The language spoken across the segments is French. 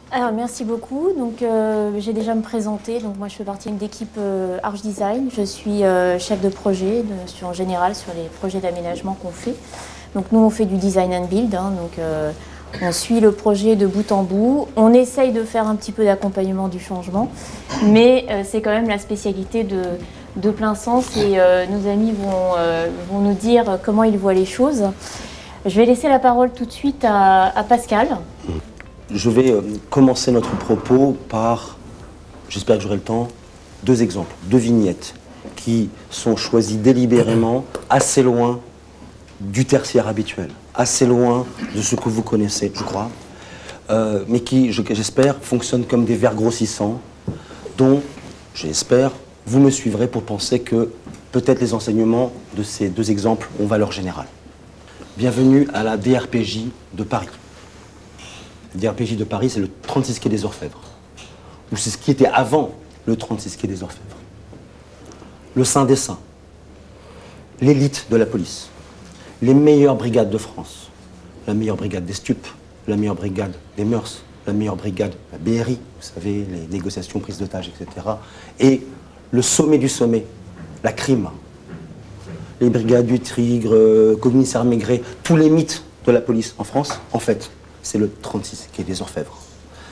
Alors, merci beaucoup. Donc, j'ai déjà me présenté. Donc, moi, je fais partie d'équipe Arch Design. Je suis chef de projet en général sur les projets d'aménagement qu'on fait. Donc, nous, on fait du design and build. Donc, on suit le projet de bout en bout. On essaye de faire un petit peu d'accompagnement du changement, mais c'est quand même la spécialité de plein sens. Et nos amis vont nous dire comment ils voient les choses. Je vais laisser la parole tout de suite à Pascal. Je vais commencer notre propos par, j'espère que j'aurai le temps, deux exemples, deux vignettes qui sont choisies délibérément assez loin du tertiaire habituel, assez loin de ce que vous connaissez, je crois, mais qui, j'espère, fonctionnent comme des vers grossissants dont, j'espère, vous me suivrez pour penser que peut-être les enseignements de ces deux exemples ont valeur générale. Bienvenue à la DRPJ de Paris. Le DRPJ de Paris, c'est le 36 quai des Orfèvres. Ou c'est ce qui était avant le 36 quai des Orfèvres. Le Saint des Saints. L'élite de la police. Les meilleures brigades de France. La meilleure brigade des stupes, la meilleure brigade des mœurs, la meilleure brigade de la BRI, vous savez, les négociations, prises d'otages, etc. Et le sommet du sommet, la crime. Les brigades du Tigre, commissaire Maigret, tous les mythes de la police en France, en fait, c'est le 36 quai des Orfèvres.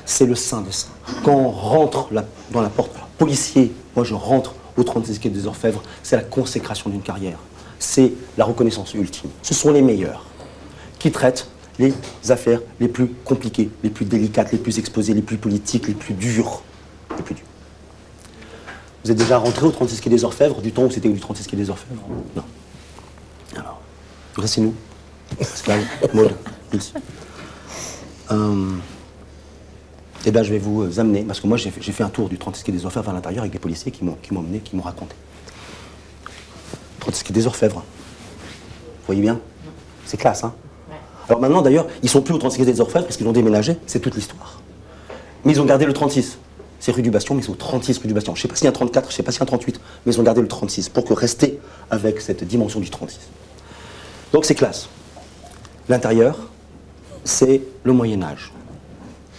C'est le Saint des Saints. Quand on rentre dans la porte, policier, moi je rentre au 36 quai des Orfèvres, c'est la consécration d'une carrière. C'est la reconnaissance ultime. Ce sont les meilleurs qui traitent les affaires les plus compliquées, les plus délicates, les plus exposées, les plus politiques, les plus dures. Les plus dures. Vous êtes déjà rentré au 36 quai des Orfèvres, du temps où c'était du 36 quai des Orfèvres? Non. Alors, dressez-nous. Pascal, Maud, Nils. Et bien je vais vous amener, parce que moi j'ai fait un tour du 36 quai des Orfèvres à l'intérieur avec des policiers qui m'ont emmené, qui m'ont raconté. 36 quai des Orfèvres. Vous voyez bien? C'est classe, hein? Ouais. Alors maintenant d'ailleurs, ils sont plus au 36 quai des Orfèvres parce qu'ils ont déménagé, c'est toute l'histoire. Mais ils ont gardé le 36. C'est rue du Bastion, mais c'est au 36 rue du Bastion. Je ne sais pas s'il y a un 34, je ne sais pas s'il y a un 38, mais ils ont gardé le 36 pour rester avec cette dimension du 36. Donc c'est classe. L'intérieur, c'est le Moyen-Âge.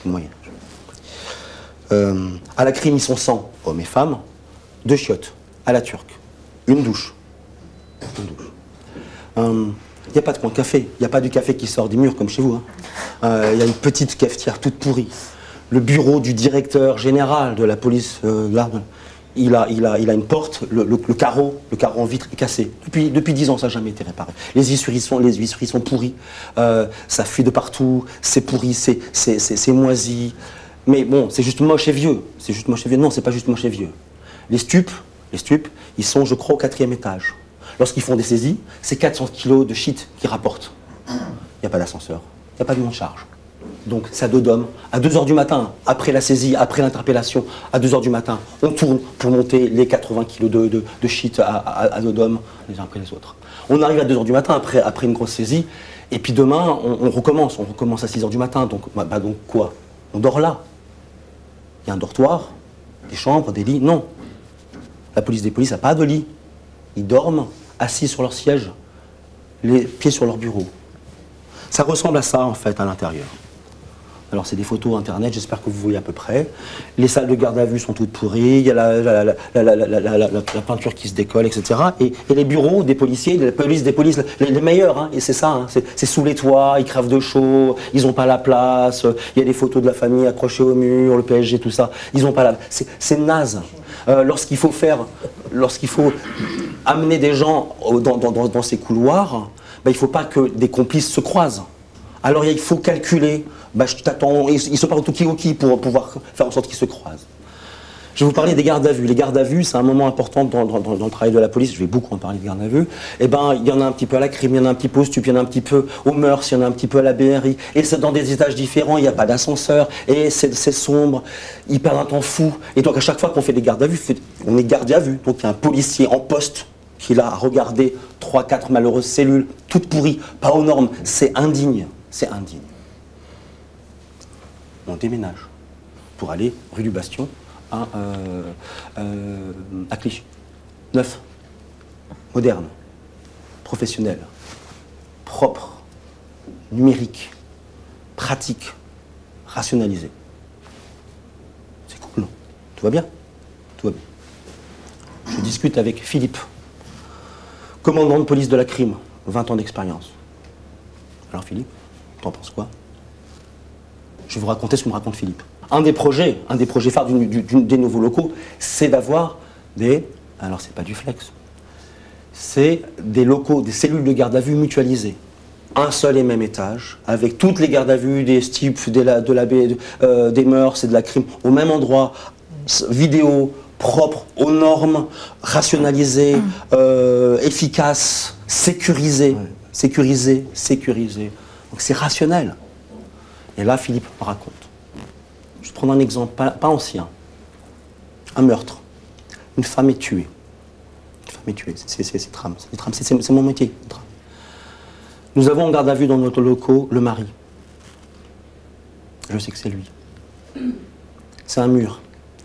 Le Moyen-Âge. À la crime, ils sont 100 hommes et femmes, 2 chiottes, à la turque, une douche. Une douche. Il n'y a pas de coin de café, il n'y a pas du café qui sort des murs comme chez vous. Il y a une petite cafetière toute pourrie. Le bureau du directeur général de la police, là, il a une porte, le carreau en vitre est cassé. Depuis 10 ans, ça n'a jamais été réparé. Les visseries sont pourries, ça fuit de partout, c'est pourri, c'est moisi. Mais bon, c'est juste moche et vieux. C'est juste moche et vieux. Non, c'est pas juste moche et vieux. Les stupes, ils sont, je crois, au 4e étage. Lorsqu'ils font des saisies, c'est 400 kilos de shit qu'ils rapportent. Il n'y a pas d'ascenseur, il n'y a pas de monte-charge. Donc c'est à dos d'homme, à 2 h du matin, après la saisie, après l'interpellation, à 2 h du matin, on tourne pour monter les 80 kilos de shit à dos d'homme, les uns après les autres. On arrive à 2 h du matin, après une grosse saisie, et puis demain, on recommence à 6 h du matin. Donc, donc quoi? On dort là. Il y a un dortoir, des chambres, des lits. Non. La police des polices n'a pas de lit. Ils dorment assis sur leur siège, les pieds sur leur bureau. Ça ressemble à ça, en fait, à l'intérieur. Alors, c'est des photos internet, j'espère que vous voyez à peu près. Les salles de garde à vue sont toutes pourries, il y a la peinture qui se décolle, etc. Et les bureaux des policiers, la police des polices, les meilleurs, hein, et c'est ça, hein, c'est sous les toits, ils crèvent de chaud, ils n'ont pas la place, il y a des photos de la famille accrochées au mur, le PSG, tout ça, ils n'ont pas la... C'est naze. Lorsqu'il faut amener des gens dans ces couloirs, ben, il ne faut pas que des complices se croisent. Alors il faut calculer, je t'attends, ils se parlent au toki-oki pour pouvoir faire en sorte qu'ils se croisent. Je vais vous parler des gardes à vue. Les gardes à vue, c'est un moment important dans le travail de la police. Je vais beaucoup en parler de gardes à vue. Eh ben, il y en a un petit peu à la crime, il y en a un petit peu au stup, il y en a un petit peu aux mœurs, il y en a un petit peu à la BRI. Et c'est dans des étages différents, il n'y a pas d'ascenseur, et c'est sombre, ils perdent un temps fou. Et donc à chaque fois qu'on fait des gardes à vue, on est gardé à vue. Donc il y a un policier en poste qui là a regardé 3-4 malheureuses cellules, toutes pourries, pas aux normes. C'est indigne. C'est indigne. On déménage pour aller rue du Bastion à Clichy. Neuf, moderne, professionnel, propre, numérique, pratique, rationalisé. Tout va bien? Tout va bien. Je discute avec Philippe, commandant de police de la crime, 20 ans d'expérience. Alors Philippe, t'en penses quoi? Je vais vous raconter ce que me raconte Philippe. Un des projets phares des nouveaux locaux, c'est d'avoir des... Alors c'est pas du flex. C'est des locaux, des cellules de garde à vue mutualisées. Un seul et même étage, avec toutes les gardes à vue, des STIP, des mœurs et de la crime, au même endroit, vidéo, propre, aux normes, rationalisé, efficace, sécurisé, sécurisé. Donc c'est rationnel. Et là, Philippe me raconte. Je vais prendre un exemple, pas ancien. Un meurtre. Une femme est tuée. Une femme est tuée, c'est drame, c'est mon métier. Nous avons en garde à vue dans notre locaux le mari. Je sais que c'est lui. C'est un mur.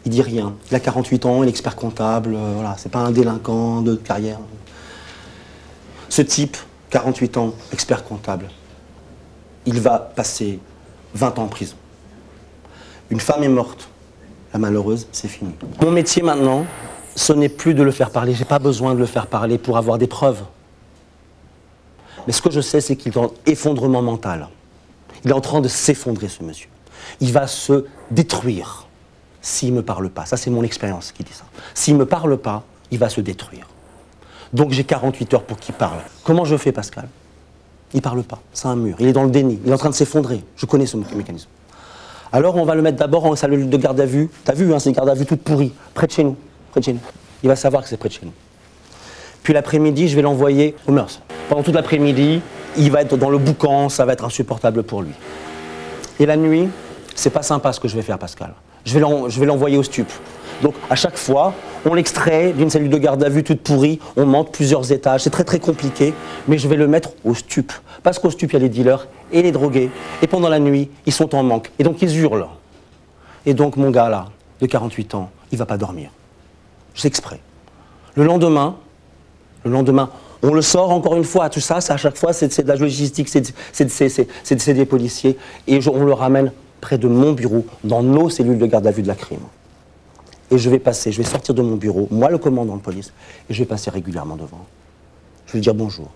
Il dit rien. Il a 48 ans, il est expert comptable, voilà, c'est pas un délinquant de carrière. Ce type, 48 ans, expert comptable, il va passer 20 ans en prison. Une femme est morte. La malheureuse, c'est fini. Mon métier maintenant, ce n'est plus de le faire parler. J'ai pas besoin de le faire parler pour avoir des preuves. Mais ce que je sais, c'est qu'il est en effondrement mental. Il est en train de s'effondrer, ce monsieur. Il va se détruire s'il ne me parle pas. Ça, c'est mon expérience qui dit ça. S'il ne me parle pas, il va se détruire. Donc j'ai 48 heures pour qu'il parle. Comment je fais, Pascal? Il ne parle pas. C'est un mur. Il est dans le déni. Il est en train de s'effondrer. Je connais ce mécanisme. Alors on va le mettre d'abord en salle de garde à vue. T'as vu, hein, c'est une garde à vue toute pourrie. Près de chez nous. Près de chez nous. Il va savoir que c'est près de chez nous. Puis l'après-midi, je vais l'envoyer aux mœurs. Pendant toute l'après-midi, il va être dans le boucan, ça va être insupportable pour lui. Et la nuit, c'est pas sympa ce que je vais faire, Pascal. Je vais l'envoyer au stup. Donc à chaque fois, on l'extrait d'une cellule de garde à vue toute pourrie, on monte plusieurs étages, c'est très très compliqué, mais je vais le mettre au stup. Parce qu'au stup, il y a les dealers et les drogués, et pendant la nuit, ils sont en manque, et donc ils hurlent. Et donc mon gars là, de 48 ans, il va pas dormir. C'est exprès. Le lendemain, on le sort encore une fois, tout ça, à chaque fois, c'est de la logistique, c'est des policiers, et on le ramène près de mon bureau, dans nos cellules de garde à vue de la crime. Et je vais sortir de mon bureau, moi le commandant de police, et je vais passer régulièrement devant. Je vais lui dire bonjour.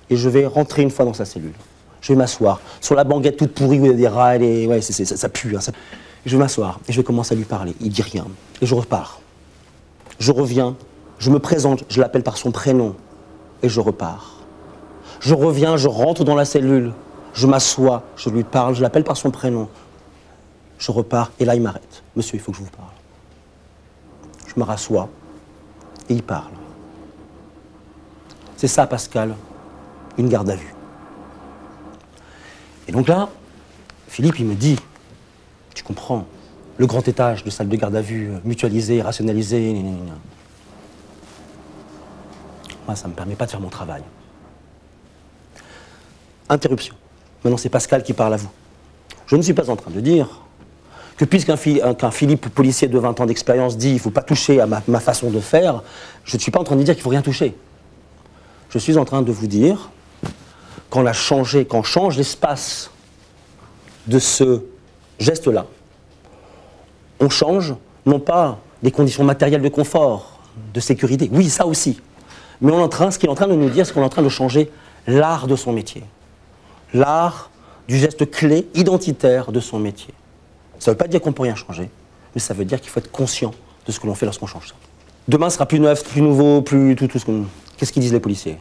Et je vais rentrer une fois dans sa cellule. Je vais m'asseoir sur la banquette toute pourrie où il y a des rats, ouais, ça pue. Hein, Je vais m'asseoir et je vais commencer à lui parler. Il dit rien. Et je repars. Je reviens, je me présente, je l'appelle par son prénom. Et je repars. Je reviens, je rentre dans la cellule. Je m'assois, je lui parle, je l'appelle par son prénom. Je repars et là il m'arrête. Monsieur, il faut que je vous parle. Je me rassois et il parle. C'est ça, Pascal, une garde à vue. Et donc là, Philippe, il me dit, tu comprends, le grand étage de salle de garde à vue, mutualisée, rationalisée, moi, ça ne me permet pas de faire mon travail. Interruption. Maintenant, c'est Pascal qui parle à vous. Je ne suis pas en train de dire que puisqu'un Philippe, policier de 20 ans d'expérience, dit qu'il ne faut pas toucher à ma façon de faire, je ne suis pas en train de dire qu'il ne faut rien toucher. Je suis en train de vous dire qu'on change l'espace de ce geste-là, on change non pas les conditions matérielles de confort, de sécurité, oui, ça aussi, mais ce qu'il est en train de nous dire, c'est qu'on est en train de changer l'art de son métier, l'art du geste clé identitaire de son métier. Ça ne veut pas dire qu'on ne peut rien changer, mais ça veut dire qu'il faut être conscient de ce que l'on fait lorsqu'on change ça. Demain sera plus neuf, plus nouveau, plus tout ce que... Qu'est-ce qu'ils disent les policiers?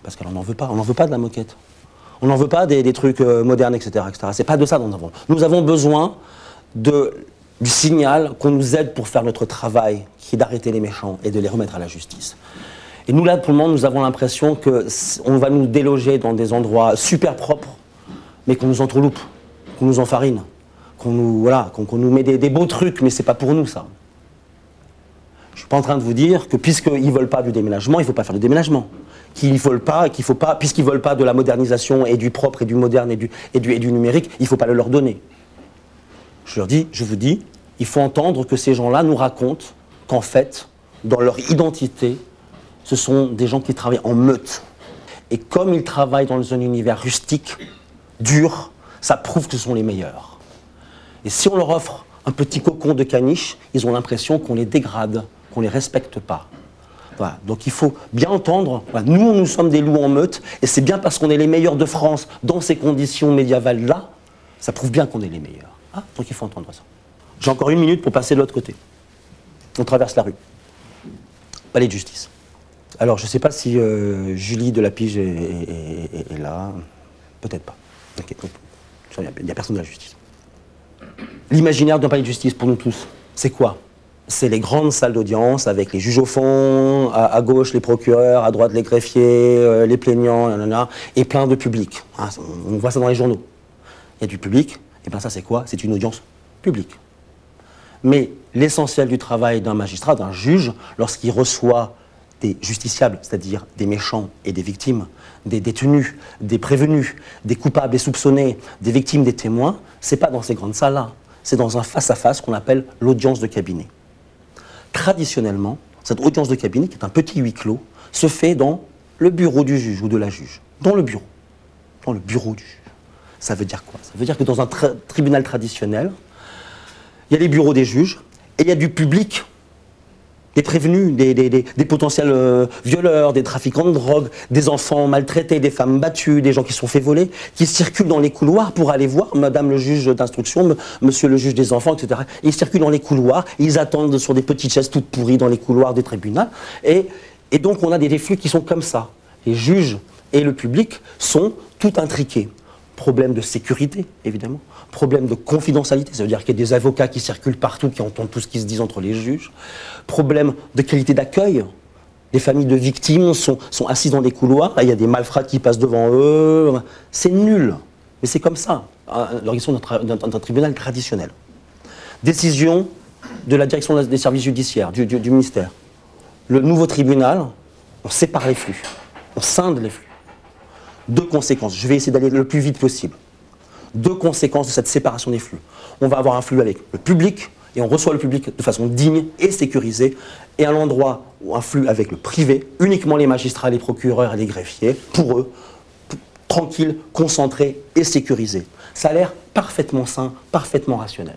Parce qu'on n'en veut pas, on n'en veut pas de la moquette. On n'en veut pas des trucs modernes, etc. C'est pas de ça dont nous avons. Nous avons besoin du signal qu'on nous aide pour faire notre travail, qui est d'arrêter les méchants et de les remettre à la justice. Et nous, là, pour le moment, nous avons l'impression qu'on va nous déloger dans des endroits super propres, mais qu'on nous entourloupe, qu'on nous enfarine, qu'on nous met des beaux trucs, mais c'est pas pour nous, ça. Je suis pas en train de vous dire que puisqu'ils veulent pas du déménagement, il faut pas faire du déménagement. Puisqu'ils veulent pas de la modernisation et du propre et du moderne et du numérique, il faut pas le leur donner. Je vous dis, il faut entendre que ces gens-là nous racontent qu'en fait, dans leur identité, ce sont des gens qui travaillent en meute. Et comme ils travaillent dans un univers rustique, dur, ça prouve que ce sont les meilleurs. Et si on leur offre un petit cocon de caniche, ils ont l'impression qu'on les dégrade, qu'on ne les respecte pas. Voilà. Donc il faut bien entendre, voilà, nous sommes des loups en meute, et c'est bien parce qu'on est les meilleurs de France dans ces conditions médiévales-là, ça prouve bien qu'on est les meilleurs. Ah, donc il faut entendre ça. J'ai encore 1 minute pour passer de l'autre côté. On traverse la rue. Palais de justice. Alors je ne sais pas si Julie de la Pige est là, peut-être pas. Okay. Il n'y a personne de la justice. L'imaginaire d'un palais de justice pour nous tous, c'est quoi? C'est les grandes salles d'audience avec les juges au fond, à gauche les procureurs, à droite les greffiers, les plaignants, nanana, et plein de public. Hein, on voit ça dans les journaux. Il y a du public, et bien ça c'est quoi? C'est une audience publique. Mais l'essentiel du travail d'un magistrat, d'un juge, lorsqu'il reçoit des justiciables, c'est-à-dire des méchants et des victimes, des détenus, des prévenus, des coupables, des soupçonnés, des victimes, des témoins, c'est pas dans ces grandes salles-là, c'est dans un face-à-face qu'on appelle l'audience de cabinet. Traditionnellement, cette audience de cabinet, qui est un petit huis clos, se fait dans le bureau du juge ou de la juge. Dans le bureau. Dans le bureau du juge. Ça veut dire quoi? Ça veut dire que dans un tribunal traditionnel, il y a les bureaux des juges et il y a du public, des prévenus, des potentiels violeurs, des trafiquants de drogue, des enfants maltraités, des femmes battues, des gens qui se sont fait voler, qui circulent dans les couloirs pour aller voir madame le juge d'instruction, monsieur le juge des enfants, etc. Ils circulent dans les couloirs, ils attendent sur des petites chaises toutes pourries dans les couloirs des tribunaux. Et donc on a des flux qui sont comme ça. Les juges et le public sont tout intriqués. Problème de sécurité, évidemment. Problème de confidentialité, ça veut dire qu'il y a des avocats qui circulent partout, qui entendent tout ce qui se dit entre les juges. Problème de qualité d'accueil. Les familles de victimes sont assises dans des couloirs, il y a des malfrats qui passent devant eux. C'est nul, mais c'est comme ça, l'organisation d'un tribunal traditionnel. Décision de la direction des services judiciaires, du ministère. Le nouveau tribunal, on sépare les flux, on scinde les flux. 2 conséquences, je vais essayer d'aller le plus vite possible. 2 conséquences de cette séparation des flux. On va avoir un flux avec le public, et on reçoit le public de façon digne et sécurisée, et un endroit ou un flux avec le privé, uniquement les magistrats, les procureurs et les greffiers, pour eux, tranquilles, concentrés et sécurisés. Ça a l'air parfaitement sain, parfaitement rationnel.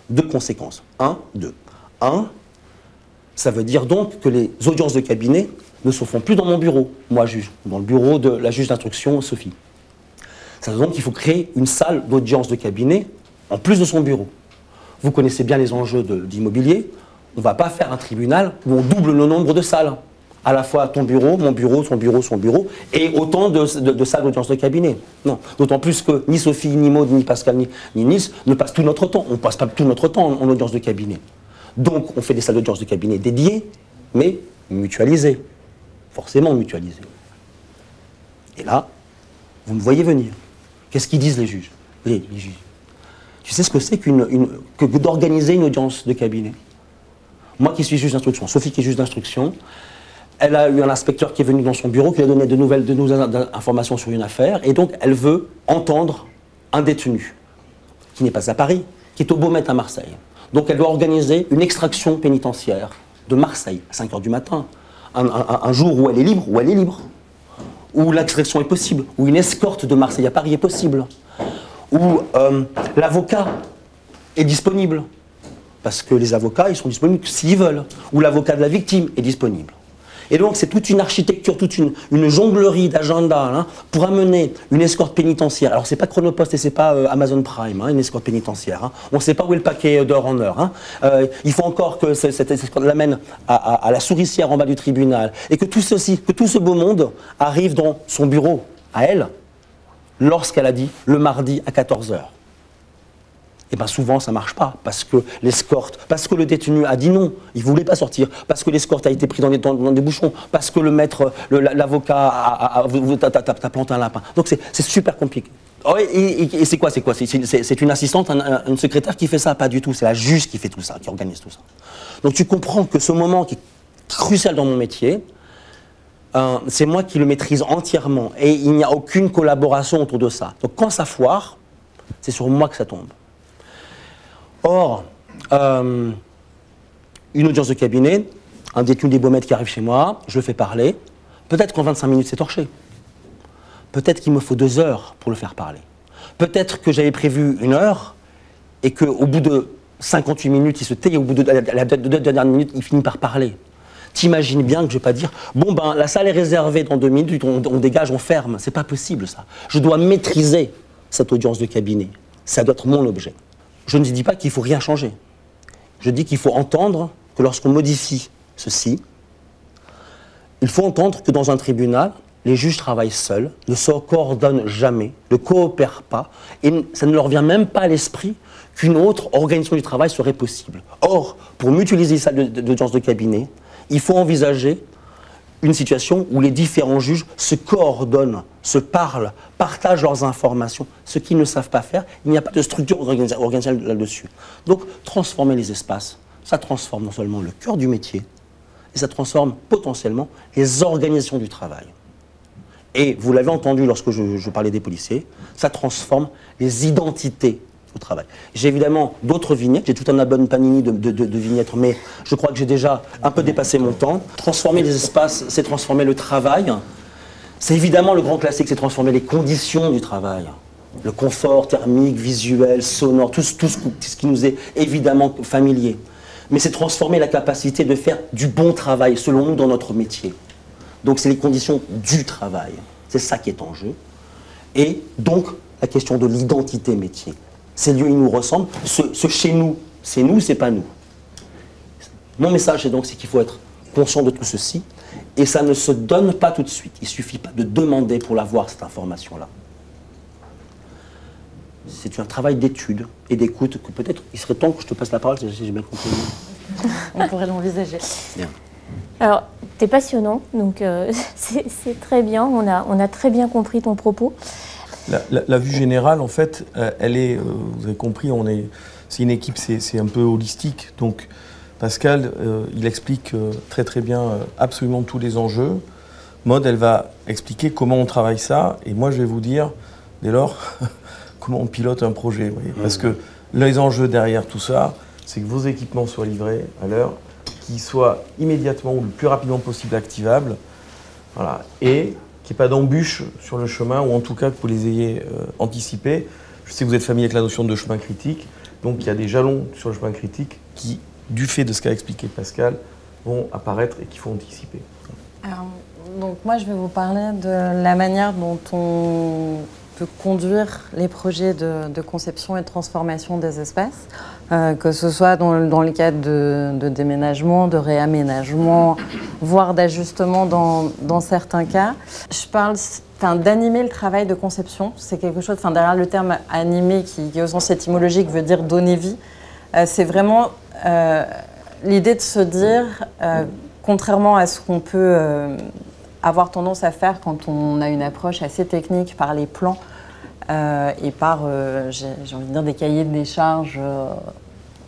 2 conséquences. 1, 2. 1, ça veut dire donc que les audiences de cabinet ne se font plus dans mon bureau, moi juge, dans le bureau de la juge d'instruction, Sophie. Ça veut donc qu'il faut créer une salle d'audience de cabinet en plus de son bureau. Vous connaissez bien les enjeux d'immobilier. On ne va pas faire un tribunal où on double le nombre de salles. À la fois ton bureau, mon bureau, son bureau, son bureau, et autant de salles d'audience de cabinet. Non. D'autant plus que ni Sophie, ni Maud, ni Pascal, ni Nice ne passent tout notre temps. On ne passe pas tout notre temps en audience de cabinet. Donc on fait des salles d'audience de cabinet dédiées, mais mutualisées. Forcément mutualisées. Et là, vous me voyez venir. Qu'est-ce qu'ils disent les juges? Les juges. Tu sais ce que c'est que d'organiser une audience de cabinet? Moi qui suis juge d'instruction, Sophie qui est juge d'instruction, elle a eu un inspecteur qui est venu dans son bureau, qui lui a donné de nouvelles informations sur une affaire, et donc elle veut entendre un détenu, qui n'est pas à Paris, qui est au Baumettes à Marseille. Donc elle doit organiser une extraction pénitentiaire de Marseille, à 5 h du matin, un jour où elle est libre, où l'extraction est possible, où une escorte de Marseille à Paris est possible, où l'avocat est disponible, parce que les avocats, ils sont disponibles s'ils veulent, où l'avocat de la victime est disponible. Et donc c'est toute une architecture, toute une jonglerie d'agenda pour amener une escorte pénitentiaire. Alors c'est pas Chronopost et c'est pas Amazon Prime, une escorte pénitentiaire. On ne sait pas où est le paquet d'heure en heure. Il faut encore que cette escorte l'amène à la souricière en bas du tribunal. Et que tout ce beau monde arrive dans son bureau, à elle, lorsqu'elle a dit le mardi à 14 h. Et bien souvent ça ne marche pas, parce que l'escorte, parce que le détenu a dit non, il ne voulait pas sortir, parce que l'escorte a été pris dans des bouchons, parce que le maître, l'avocat t'a planté un lapin. Donc c'est super compliqué. Oh, et c'est quoi? C'est une assistante, une secrétaire qui fait ça? Pas du tout, c'est la juge qui fait tout ça, qui organise tout ça. Donc tu comprends que ce moment qui est crucial dans mon métier, c'est moi qui le maîtrise entièrement, et il n'y a aucune collaboration autour de ça. Donc quand ça foire, c'est sur moi que ça tombe. Or, une audience de cabinet, un détenu des Baumettes qui arrive chez moi, je le fais parler, peut-être qu'en 25 minutes c'est torché. Peut-être qu'il me faut 2 heures pour le faire parler. Peut-être que j'avais prévu 1 heure et qu'au bout de 58 minutes, il se tait, et au bout de la deux dernières minutes, il finit par parler. T'imagines bien que je ne vais pas dire « Bon, ben, la salle est réservée dans 2 minutes, on dégage, on ferme ». C'est pas possible, ça. Je dois maîtriser cette audience de cabinet. Ça doit être mon objet. Je ne dis pas qu'il ne faut rien changer. Je dis qu'il faut entendre que lorsqu'on modifie ceci, il faut entendre que dans un tribunal, les juges travaillent seuls, ne se coordonnent jamais, ne coopèrent pas, et ça ne leur vient même pas à l'esprit qu'une autre organisation du travail serait possible. Or, pour mutualiser les salles d'audience de cabinet, il faut envisager une situation où les différents juges se coordonnent, se parlent, partagent leurs informations. Ce qu'ils ne savent pas faire, il n'y a pas de structure organisationnelle là-dessus. Donc, transformer les espaces, ça transforme non seulement le cœur du métier, et ça transforme potentiellement les organisations du travail. Et vous l'avez entendu lorsque je parlais des policiers, ça transforme les identités au travail. J'ai évidemment d'autres vignettes, j'ai tout un album Panini de vignettes, mais je crois que j'ai déjà un peu dépassé mon temps. Transformer les espaces, c'est transformer le travail. C'est évidemment le grand classique, c'est transformer les conditions du travail. Le confort thermique, visuel, sonore, tout ce qui nous est évidemment familier. Mais c'est transformer la capacité de faire du bon travail, selon nous, dans notre métier. Donc c'est les conditions du travail. C'est ça qui est en jeu. Et donc, la question de l'identité métier. Ces lieux, ils nous ressemblent. Ce chez nous, c'est pas nous. Mon message, c'est qu'il faut être conscient de tout ceci. Et ça ne se donne pas tout de suite. Il ne suffit pas de demander pour l'avoir, cette information-là. C'est un travail d'étude et d'écoute que peut-être il serait temps que je te passe la parole, si j'ai bien compris. On pourrait l'envisager. Bien. Alors, tu es passionnant, donc c'est très bien. On a très bien compris ton propos. La vue générale, en fait, elle est, vous avez compris, c'est une équipe, c'est un peu holistique. Donc, Pascal, il explique très bien absolument tous les enjeux. Maud, elle va expliquer comment on travaille ça. Et moi, je vais vous dire, dès lors, comment on pilote un projet. Vous voyez. Parce que les enjeux derrière tout ça, c'est que vos équipements soient livrés à l'heure, qu'ils soient immédiatement ou le plus rapidement possible activables. Voilà. Et qu'il n'y ait pas d'embûches sur le chemin, ou en tout cas que vous les ayez anticipés. Je sais que vous êtes familier avec la notion de chemin critique, donc il y a des jalons sur le chemin critique qui, du fait de ce qu'a expliqué Pascal, vont apparaître et qu'il faut anticiper. Alors, donc moi, je vais vous parler de la manière dont on peut conduire les projets de conception et de transformation des espaces, que ce soit dans le cadre de déménagement, de réaménagement, voire d'ajustement dans certains cas. Je parle d'animer le travail de conception. C'est quelque chose, derrière le terme animer, qui au sens étymologique veut dire donner vie, c'est vraiment l'idée de se dire, contrairement à ce qu'on peut avoir tendance à faire quand on a une approche assez technique par les plans et par, j'ai envie de dire, des cahiers de décharges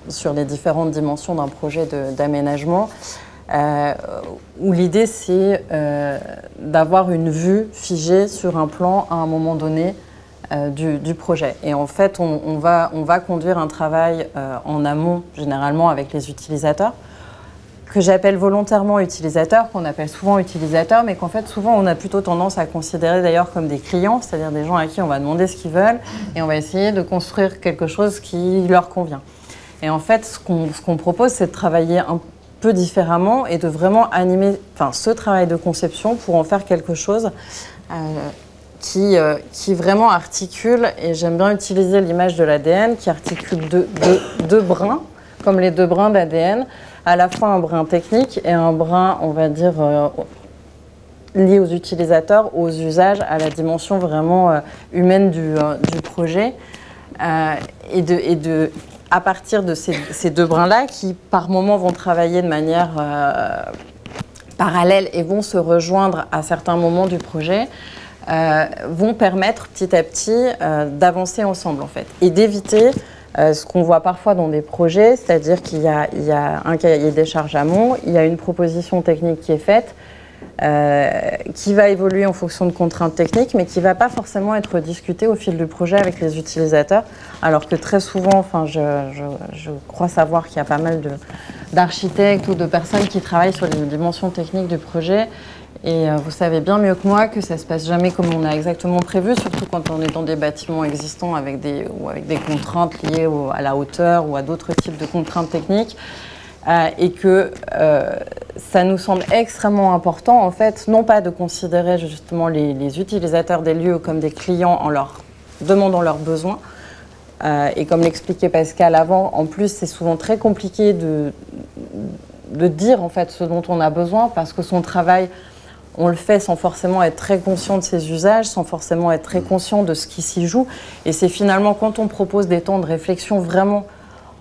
sur les différentes dimensions d'un projet d'aménagement, où l'idée c'est d'avoir une vue figée sur un plan à un moment donné du projet. Et en fait, on va conduire un travail en amont, généralement avec les utilisateurs, que j'appelle volontairement utilisateurs, qu'on appelle souvent utilisateurs, mais qu'en fait, souvent, on a plutôt tendance à considérer d'ailleurs comme des clients, c'est-à-dire des gens à qui on va demander ce qu'ils veulent, et on va essayer de construire quelque chose qui leur convient. Et en fait, ce qu'on propose, c'est de travailler un peu différemment et de vraiment animer ce travail de conception pour en faire quelque chose qui vraiment articule, et j'aime bien utiliser l'image de l'ADN, qui articule deux brins, comme les 2 brins d'ADN, à la fois un brin technique et un brin, on va dire, lié aux utilisateurs, aux usages, à la dimension vraiment humaine du projet. À partir de ces 2 brins-là, qui par moments vont travailler de manière parallèle et vont se rejoindre à certains moments du projet, vont permettre petit à petit d'avancer ensemble, en fait, et d'éviter ce qu'on voit parfois dans des projets, c'est-à-dire qu'il y a un cahier des charges amont, il y a une proposition technique qui est faite, qui va évoluer en fonction de contraintes techniques, mais qui ne va pas forcément être discutée au fil du projet avec les utilisateurs, alors que très souvent, je crois savoir qu'il y a pas mal d'architectes ou de personnes qui travaillent sur les dimensions techniques du projet Et vous savez bien mieux que moi que ça ne se passe jamais comme on a exactement prévu, surtout quand on est dans des bâtiments existants avec des contraintes liées à la hauteur ou à d'autres types de contraintes techniques. Et que ça nous semble extrêmement important, en fait, non pas de considérer justement les utilisateurs des lieux comme des clients en leur demandant leurs besoins, et comme l'expliquait Pascal avant, en plus c'est souvent très compliqué de dire en fait ce dont on a besoin, parce que son travail, on le fait sans forcément être très conscient de ses usages, sans forcément être très conscient de ce qui s'y joue, et c'est finalement quand on propose des temps de réflexion vraiment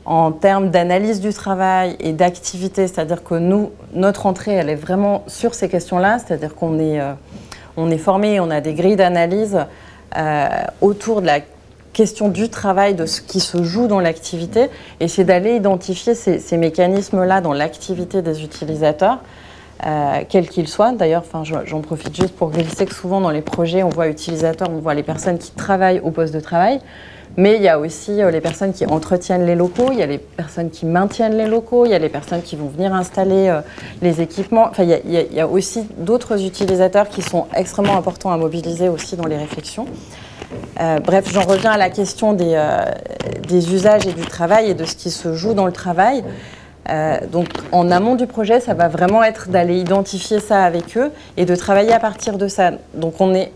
en termes d'analyse du travail et d'activité, c'est-à-dire que notre entrée, elle est vraiment sur ces questions-là, c'est-à-dire qu'on est formé, on a des grilles d'analyse autour de la question du travail, de ce qui se joue dans l'activité, et c'est d'aller identifier ces mécanismes-là dans l'activité des utilisateurs, quels qu'ils soient. D'ailleurs, j'en profite juste pour glisser que souvent dans les projets, on voit utilisateurs, on voit les personnes qui travaillent au poste de travail, mais il y a aussi les personnes qui entretiennent les locaux, il y a les personnes qui maintiennent les locaux, il y a les personnes qui vont venir installer les équipements. Enfin, il y a aussi d'autres utilisateurs qui sont extrêmement importants à mobiliser aussi dans les réflexions. Bref, j'en reviens à la question des usages et du travail et de ce qui se joue dans le travail. Donc, en amont du projet, ça va vraiment être d'aller identifier ça avec eux et de travailler à partir de ça. Donc, on est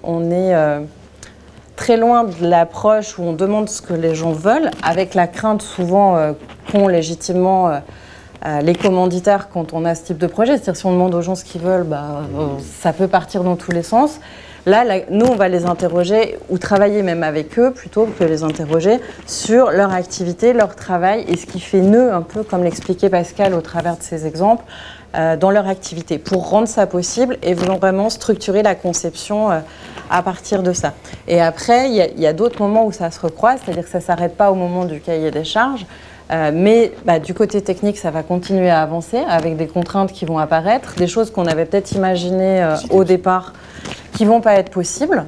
très loin de l'approche où on demande ce que les gens veulent, avec la crainte souvent qu'ont légitimement les commanditaires quand on a ce type de projet. C'est-à-dire si on demande aux gens ce qu'ils veulent, ça peut partir dans tous les sens. Là, nous, on va les interroger ou travailler même avec eux plutôt que les interroger sur leur activité, leur travail et ce qui fait nœud, un peu comme l'expliquait Pascal au travers de ces exemples, dans leur activité pour rendre ça possible et vraiment structurer la conception à partir de ça. Et après, il y a d'autres moments où ça se recroise, c'est-à-dire que ça ne s'arrête pas au moment du cahier des charges, mais du côté technique, ça va continuer à avancer avec des contraintes qui vont apparaître, des choses qu'on avait peut-être imaginées au départ qui ne vont pas être possibles.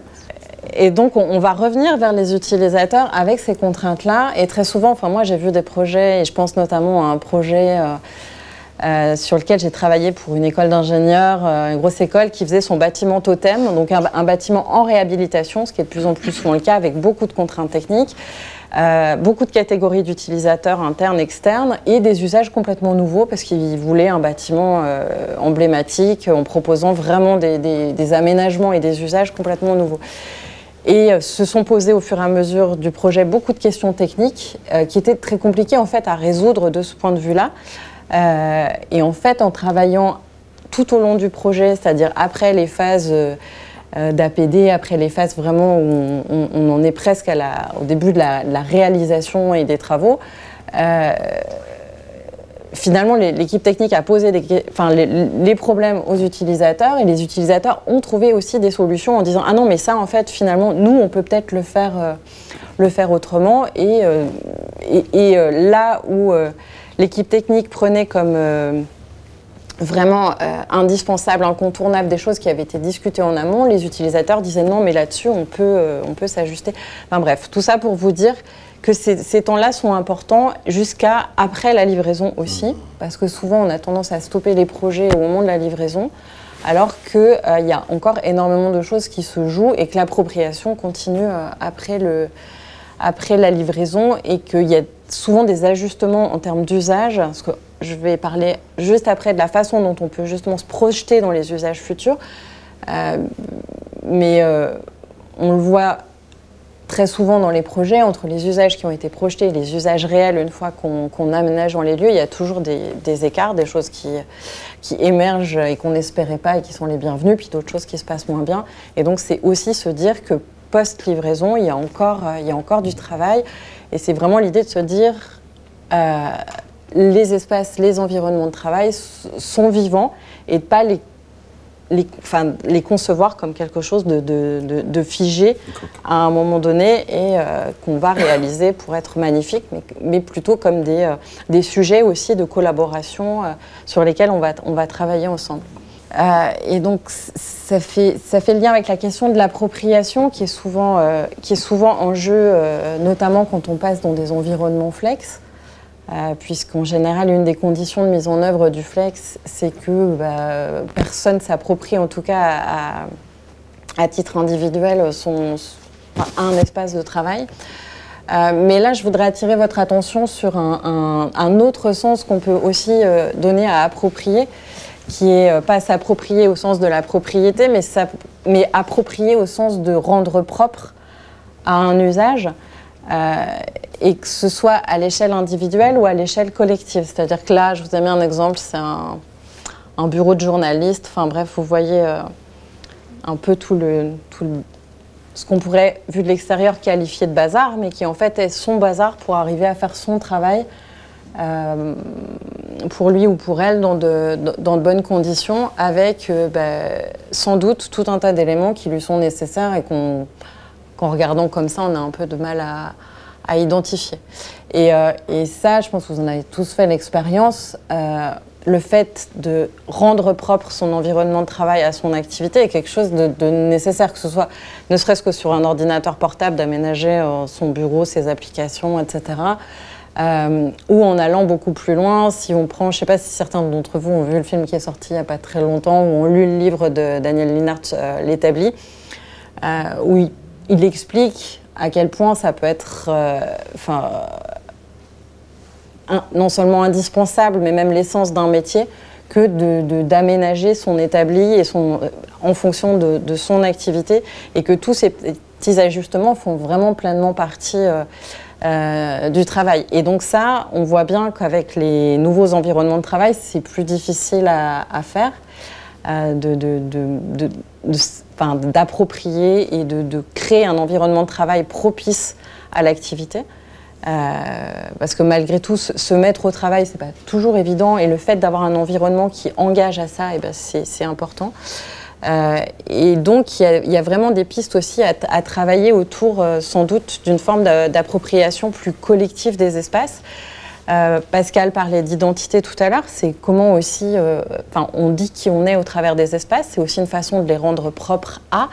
Et donc, on va revenir vers les utilisateurs avec ces contraintes-là. Et très souvent, moi, j'ai vu des projets, et je pense notamment à un projet sur lequel j'ai travaillé pour une école d'ingénieurs, une grosse école qui faisait son bâtiment totem, donc un bâtiment en réhabilitation, ce qui est de plus en plus souvent le cas, avec beaucoup de contraintes techniques, beaucoup de catégories d'utilisateurs internes, externes, et des usages complètement nouveaux, parce qu'ils voulaient un bâtiment emblématique, en proposant vraiment des aménagements et des usages complètement nouveaux. Et se sont posées au fur et à mesure du projet beaucoup de questions techniques qui étaient très compliquées en fait à résoudre de ce point de vue-là. Et en fait, en travaillant tout au long du projet, c'est-à-dire après les phases d'APD, après les phases vraiment où on en est presque au début de la réalisation et des travaux, finalement, l'équipe technique a posé les problèmes aux utilisateurs et les utilisateurs ont trouvé aussi des solutions en disant « Ah non, mais ça, en fait, finalement, nous, on peut peut-être le faire autrement. » Et là où l'équipe technique prenait comme vraiment indispensable, incontournable, des choses qui avaient été discutées en amont, les utilisateurs disaient non, mais là-dessus, on peut s'ajuster. Enfin bref, tout ça pour vous dire que ces temps-là sont importants jusqu'à après la livraison aussi, parce que souvent, on a tendance à stopper les projets au moment de la livraison, alors qu'il y a encore énormément de choses qui se jouent et que l'appropriation continue après la livraison et qu'il y a souvent des ajustements en termes d'usage, parce que je vais parler juste après de la façon dont on peut justement se projeter dans les usages futurs, mais on le voit très souvent dans les projets, entre les usages qui ont été projetés et les usages réels, une fois qu'on aménage dans les lieux, il y a toujours des écarts, des choses qui émergent et qu'on n'espérait pas et qui sont les bienvenues, puis d'autres choses qui se passent moins bien. Et donc c'est aussi se dire que post-livraison, il y a encore du travail. Et c'est vraiment l'idée de se dire les espaces, les environnements de travail sont vivants et de ne pas les concevoir comme quelque chose de figé à un moment donné et qu'on va réaliser pour être magnifique, mais plutôt comme des sujets aussi de collaboration sur lesquels on va travailler ensemble. Et donc ça fait le lien avec la question de l'appropriation qui est souvent en jeu, notamment quand on passe dans des environnements flex. puisqu'en général, une des conditions de mise en œuvre du flex, c'est que personne ne s'approprie, en tout cas à titre individuel, un espace de travail. Mais là, je voudrais attirer votre attention sur un autre sens qu'on peut aussi donner à approprier, qui est pas s'approprier au sens de la propriété, mais approprier au sens de rendre propre à un usage, et que ce soit à l'échelle individuelle ou à l'échelle collective. C'est-à-dire que là, je vous ai mis un exemple, c'est un bureau de journaliste. Enfin bref, vous voyez un peu ce qu'on pourrait, vu de l'extérieur, qualifier de bazar, mais qui en fait est son bazar pour arriver à faire son travail pour lui ou pour elle dans de bonnes conditions, avec sans doute tout un tas d'éléments qui lui sont nécessaires et qu'en regardant comme ça, on a un peu de mal à identifier. Et ça, je pense que vous en avez tous fait l'expérience. Le fait de rendre propre son environnement de travail à son activité est quelque chose de nécessaire, que ce soit ne serait-ce que sur un ordinateur portable, d'aménager son bureau, ses applications, etc. Ou en allant beaucoup plus loin, si on prend, je ne sais pas si certains d'entre vous ont vu le film qui est sorti il n'y a pas très longtemps, ou ont lu le livre de Daniel Linnart, L'Établi, où il explique à quel point ça peut être non seulement indispensable, mais même l'essence d'un métier, que d'aménager son établi et en fonction de son activité, et que tous ces petits ajustements font vraiment pleinement partie du travail. Et donc ça, on voit bien qu'avec les nouveaux environnements de travail, c'est plus difficile à faire, d'approprier et de créer un environnement de travail propice à l'activité. Parce que malgré tout, se mettre au travail, c'est pas toujours évident, et le fait d'avoir un environnement qui engage à ça, c'est important. Et donc, il y a vraiment des pistes aussi à travailler autour, sans doute, d'une forme d'appropriation plus collective des espaces. Pascal parlait d'identité tout à l'heure, c'est comment aussi, on dit qui on est au travers des espaces, c'est aussi une façon de les rendre propres à.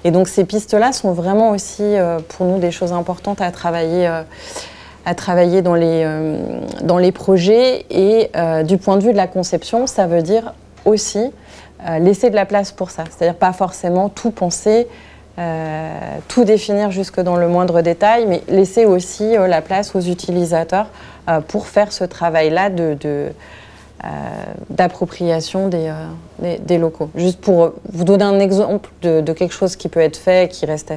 Et donc, ces pistes-là sont vraiment aussi, pour nous, des choses importantes à travailler dans les projets. Et du point de vue de la conception, ça veut dire aussi laisser de la place pour ça. C'est-à-dire pas forcément tout penser, tout définir jusque dans le moindre détail, mais laisser aussi la place aux utilisateurs pour faire ce travail-là d'appropriation des locaux. Juste pour vous donner un exemple de quelque chose qui peut être fait, qui reste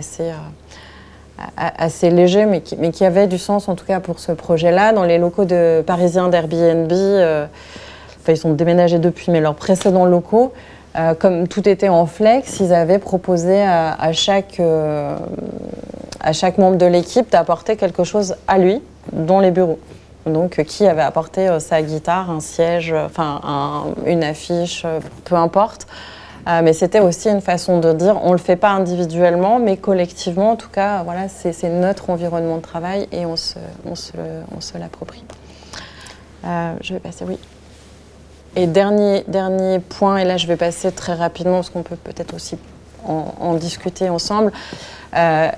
assez léger, mais qui avait du sens, en tout cas pour ce projet-là. Dans les locaux parisiens d'Airbnb, ils sont déménagés depuis, mais leurs précédents locaux, comme tout était en flex, ils avaient proposé à chaque membre de l'équipe d'apporter quelque chose à lui dans les bureaux. Donc, qui avait apporté sa guitare, un siège, une affiche, peu importe. Mais c'était aussi une façon de dire, on ne le fait pas individuellement, mais collectivement, en tout cas, voilà, c'est notre environnement de travail et on se l'approprie. Je vais passer, oui. Et dernier point, et là je vais passer très rapidement, parce qu'on peut peut-être aussi en discuter ensemble. La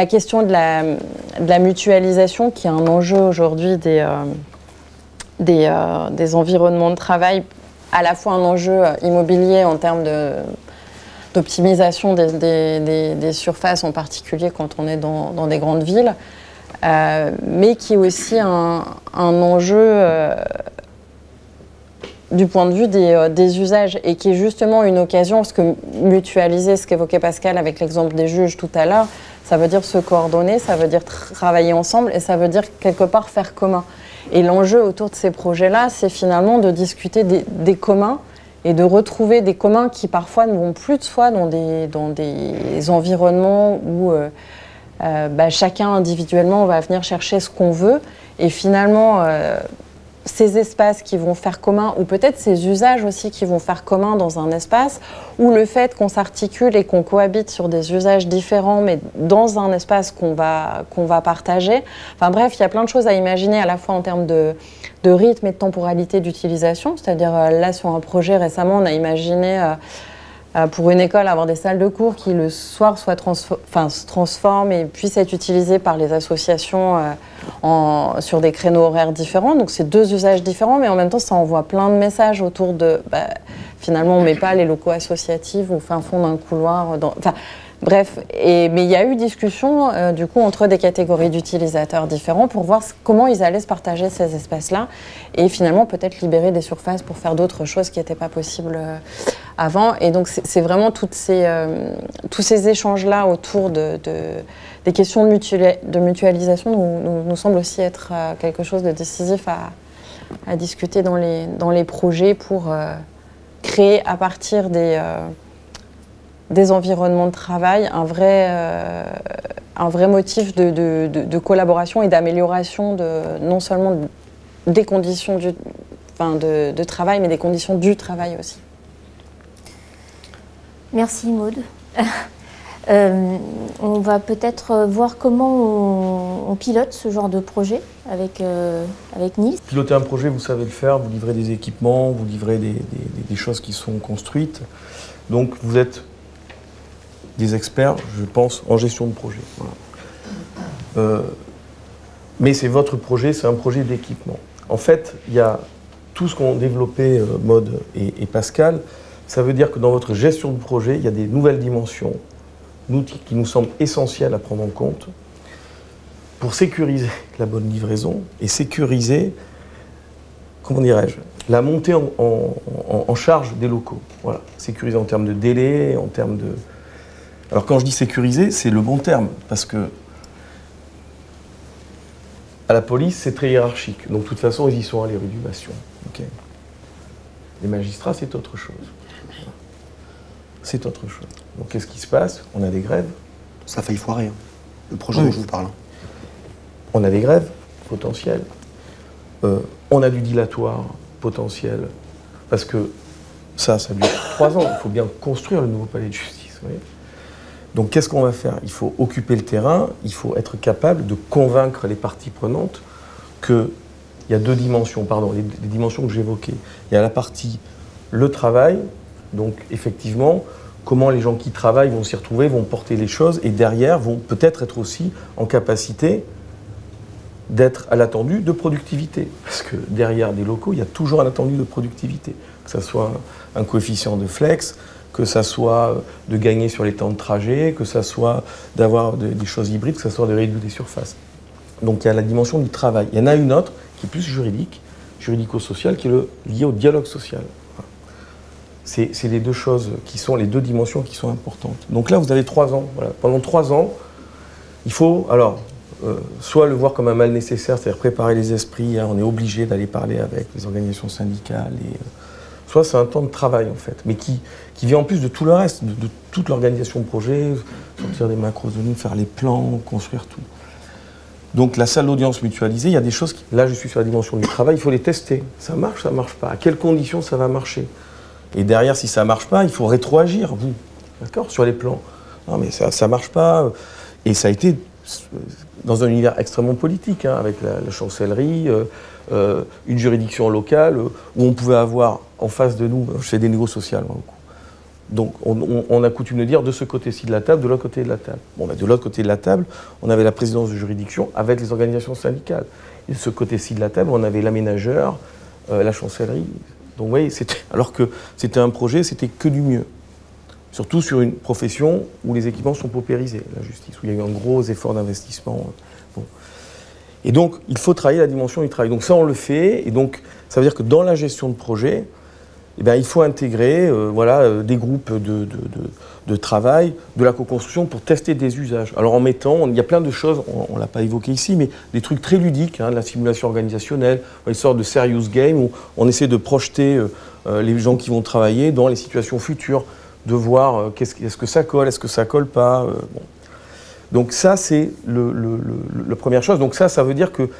question de la mutualisation, qui est un enjeu aujourd'hui des environnements de travail, à la fois un enjeu immobilier en termes d'optimisation des surfaces, en particulier quand on est dans des grandes villes, mais qui est aussi un enjeu du point de vue des usages, et qui est justement une occasion, parce que mutualiser, ce qu'évoquait Pascal avec l'exemple des juges tout à l'heure, ça veut dire se coordonner, ça veut dire travailler ensemble, et ça veut dire quelque part faire commun. Et l'enjeu autour de ces projets-là, c'est finalement de discuter des communs et de retrouver des communs qui parfois ne vont plus de soi dans des environnements où chacun individuellement va venir chercher ce qu'on veut, et finalement ces espaces qui vont faire commun, ou peut-être ces usages aussi qui vont faire commun dans un espace, ou le fait qu'on s'articule et qu'on cohabite sur des usages différents, mais dans un espace qu'on va partager. Enfin bref, il y a plein de choses à imaginer, à la fois en termes de rythme et de temporalité d'utilisation. C'est-à-dire, là, sur un projet récemment, on a imaginé pour une école, avoir des salles de cours qui le soir se transforment et puissent être utilisées par les associations sur des créneaux horaires différents. Donc c'est deux usages différents, mais en même temps ça envoie plein de messages autour de finalement on ne met pas les locaux associatifs au fin fond d'un couloir. Bref, mais il y a eu discussion du coup entre des catégories d'utilisateurs différents pour voir comment ils allaient se partager ces espaces-là et finalement peut-être libérer des surfaces pour faire d'autres choses qui n'étaient pas possibles avant. Et donc c'est vraiment tous ces échanges-là autour des questions de mutualisation nous semble aussi être quelque chose de décisif à discuter dans les projets pour créer à partir des environnements de travail, un vrai motif de collaboration et d'amélioration non seulement des conditions de travail, mais des conditions du travail aussi. Merci Maud. On va peut-être voir comment on pilote ce genre de projet avec Nils. Piloter un projet, vous savez le faire, vous livrez des équipements, vous livrez des choses qui sont construites. Donc vous êtes des experts, je pense, en gestion de projet. Voilà. Mais c'est votre projet, c'est un projet d'équipement. En fait, il y a tout ce qu'ont développé Maud et Pascal. Ça veut dire que dans votre gestion de projet, il y a des nouvelles dimensions, outils qui nous semblent essentiels à prendre en compte pour sécuriser la bonne livraison et sécuriser, comment dirais-je, la montée en charge des locaux. Voilà. Sécuriser en termes de délai, en termes de... Alors quand je dis sécuriser, c'est le bon terme, parce que à la police, c'est très hiérarchique. Donc de toute façon, ils y sont allés, rue du Bastion. Okay. Les magistrats, c'est autre chose. C'est autre chose. Donc qu'est-ce qui se passe? On a des grèves. Ça a failli foirer, hein. Le projet dont je vous parle. On a des grèves potentielles. On a du dilatoire potentiel. Parce que ça dure 3 ans. Il faut bien construire le nouveau palais de justice. Vous voyez. Donc qu'est-ce qu'on va faire? Il faut occuper le terrain, il faut être capable de convaincre les parties prenantes qu'il y a 2 dimensions, les dimensions que j'évoquais. Il y a la partie le travail, donc effectivement, comment les gens qui travaillent vont s'y retrouver, vont porter les choses, et derrière vont peut-être être aussi en capacité d'être à l'attendu de productivité. Parce que derrière des locaux, il y a toujours un attendu de productivité. Que ce soit un coefficient de flex, que ça soit de gagner sur les temps de trajet, que ça soit d'avoir des choses hybrides, que ça soit de réduire des surfaces. Donc il y a la dimension du travail. Il y en a une autre qui est plus juridique, juridico-sociale, qui est liée au dialogue social. C'est les 2 choses qui sont les 2 dimensions qui sont importantes. Donc là, vous avez 3 ans. Voilà. Pendant 3 ans, il faut soit le voir comme un mal nécessaire, c'est-à-dire préparer les esprits, hein, on est obligé d'aller parler avec les organisations syndicales, soit c'est un temps de travail en fait, mais qui vient en plus de tout le reste, de toute l'organisation de projet, sortir des macrozones, faire les plans, construire tout. Donc la salle d'audience mutualisée, il y a des choses là je suis sur la dimension du travail, il faut les tester. Ça marche pas? À quelles conditions ça va marcher? Et derrière, si ça marche pas, il faut rétroagir, vous, d'accord, sur les plans. Non mais ça marche pas. Et ça a été dans un univers extrêmement politique, hein, avec la chancellerie, une juridiction locale, où on pouvait avoir en face de nous, je fais des négociations sociales, moi, beaucoup. Donc on a coutume de dire de ce côté-ci de la table, de l'autre côté de la table. Bon, de l'autre côté de la table, on avait la présidence de juridiction avec les organisations syndicales. Et de ce côté-ci de la table, on avait l'aménageur, la chancellerie. Donc vous voyez, alors que c'était un projet, c'était que du mieux. Surtout sur une profession où les équipements sont paupérisés, la justice, où il y a eu un gros effort d'investissement. Bon. Et donc, il faut travailler la dimension du travail. Donc ça, on le fait. Et donc, ça veut dire que dans la gestion de projet, eh bien, il faut intégrer des groupes de travail, de la co-construction pour tester des usages. Alors en mettant, il y a plein de choses, on ne l'a pas évoqué ici, mais des trucs très ludiques, hein, de la simulation organisationnelle, une sorte de serious game où on essaie de projeter les gens qui vont travailler dans les situations futures, de voir est-ce que ça colle, est-ce que ça colle pas. Bon. Donc ça, c'est la première chose. Donc ça veut dire que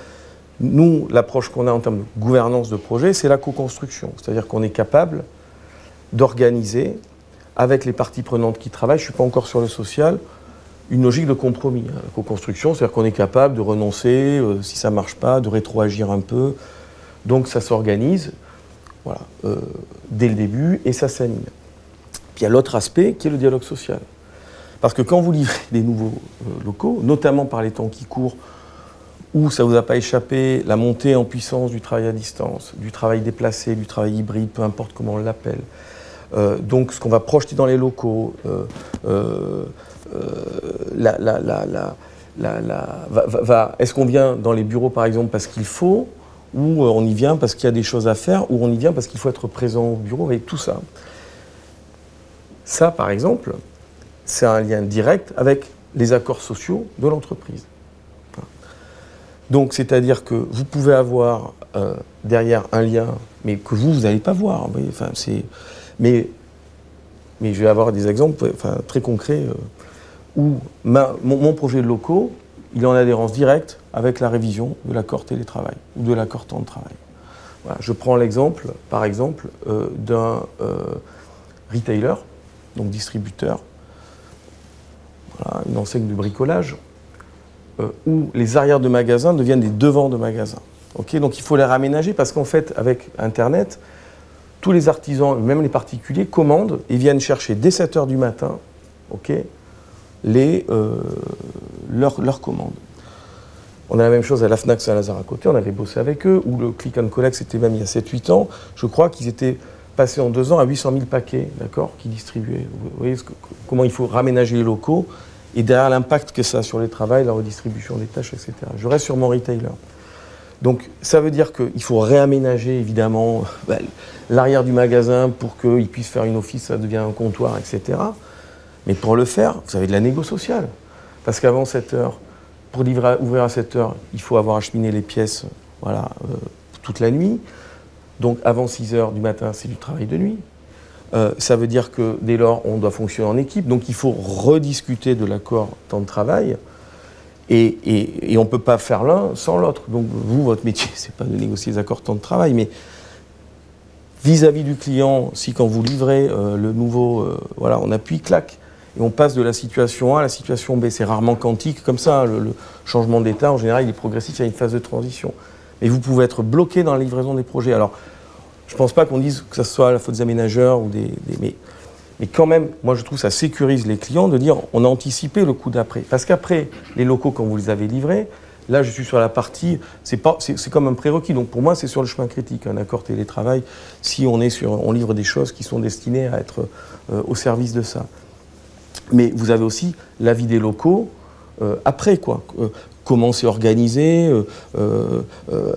nous, l'approche qu'on a en termes de gouvernance de projet, c'est la co-construction. C'est-à-dire qu'on est capable d'organiser, avec les parties prenantes qui travaillent, je ne suis pas encore sur le social, une logique de compromis. La co-construction, c'est-à-dire qu'on est capable de renoncer, si ça ne marche pas, de rétroagir un peu. Donc ça s'organise dès le début et ça s'anime. Puis il y a l'autre aspect qui est le dialogue social. Parce que quand vous livrez des nouveaux locaux, notamment par les temps qui courent, où ça ne vous a pas échappé, la montée en puissance du travail à distance, du travail déplacé, du travail hybride, peu importe comment on l'appelle, donc ce qu'on va projeter dans les locaux, est-ce qu'on vient dans les bureaux par exemple parce qu'il faut, ou on y vient parce qu'il y a des choses à faire, ou on y vient parce qu'il faut être présent au bureau, avec tout ça. Ça, par exemple, c'est un lien direct avec les accords sociaux de l'entreprise. Donc, c'est-à-dire que vous pouvez avoir derrière un lien, mais que vous n'allez pas voir. Vous voyez, enfin, mais je vais avoir des exemples très concrets où mon projet de locaux, il est en adhérence directe avec la révision de l'accord télétravail ou de l'accord temps de travail. Voilà, je prends l'exemple, par exemple, d'un retailer, donc distributeur, voilà, une enseigne de bricolage, où les arrières de magasins deviennent des devants de magasins. Okay, donc il faut les réaménager parce qu'en fait, avec Internet, tous les artisans, même les particuliers, commandent et viennent chercher dès 7 h du matin leurs commandes. On a la même chose à la Fnac Saint-Lazare à côté, on avait bossé avec eux, où le click and collect, c'était même il y a 7-8 ans. Je crois qu'ils étaient passés en 2 ans à 800 000 paquets, d'accord, qui distribuaient. Vous voyez comment il faut raménager les locaux et derrière l'impact que ça a sur les travails, la redistribution des tâches, etc. Je reste sur mon retailer. Donc ça veut dire qu'il faut réaménager évidemment l'arrière du magasin pour qu'il puisse faire une office, ça devient un comptoir, etc. Mais pour le faire, vous avez de la négo sociale. Parce qu'avant 7 h, pour ouvrir à 7 h, il faut avoir acheminé les pièces toute la nuit. Donc avant 6 h du matin, c'est du travail de nuit. Ça veut dire que dès lors, on doit fonctionner en équipe. Donc il faut rediscuter de l'accord temps de travail. Et on ne peut pas faire l'un sans l'autre. Donc vous, votre métier, ce n'est pas de négocier les accords temps de travail, mais vis-à-vis du client, si quand vous livrez le nouveau, on appuie, clac, et on passe de la situation A à la situation B. C'est rarement quantique comme ça. Le changement d'état, en général, il est progressif, il y a une phase de transition. Et vous pouvez être bloqué dans la livraison des projets. Alors, je ne pense pas qu'on dise que ce soit la faute des aménageurs, mais quand même, moi je trouve que ça sécurise les clients de dire on a anticipé le coup d'après. Parce qu'après, les locaux, quand vous les avez livrés, là je suis sur la partie, c'est comme un prérequis. Donc pour moi, c'est sur le chemin critique, un accord télétravail, si on livre des choses qui sont destinées à être au service de ça. Mais vous avez aussi l'avis des locaux après, quoi. Comment c'est organisé,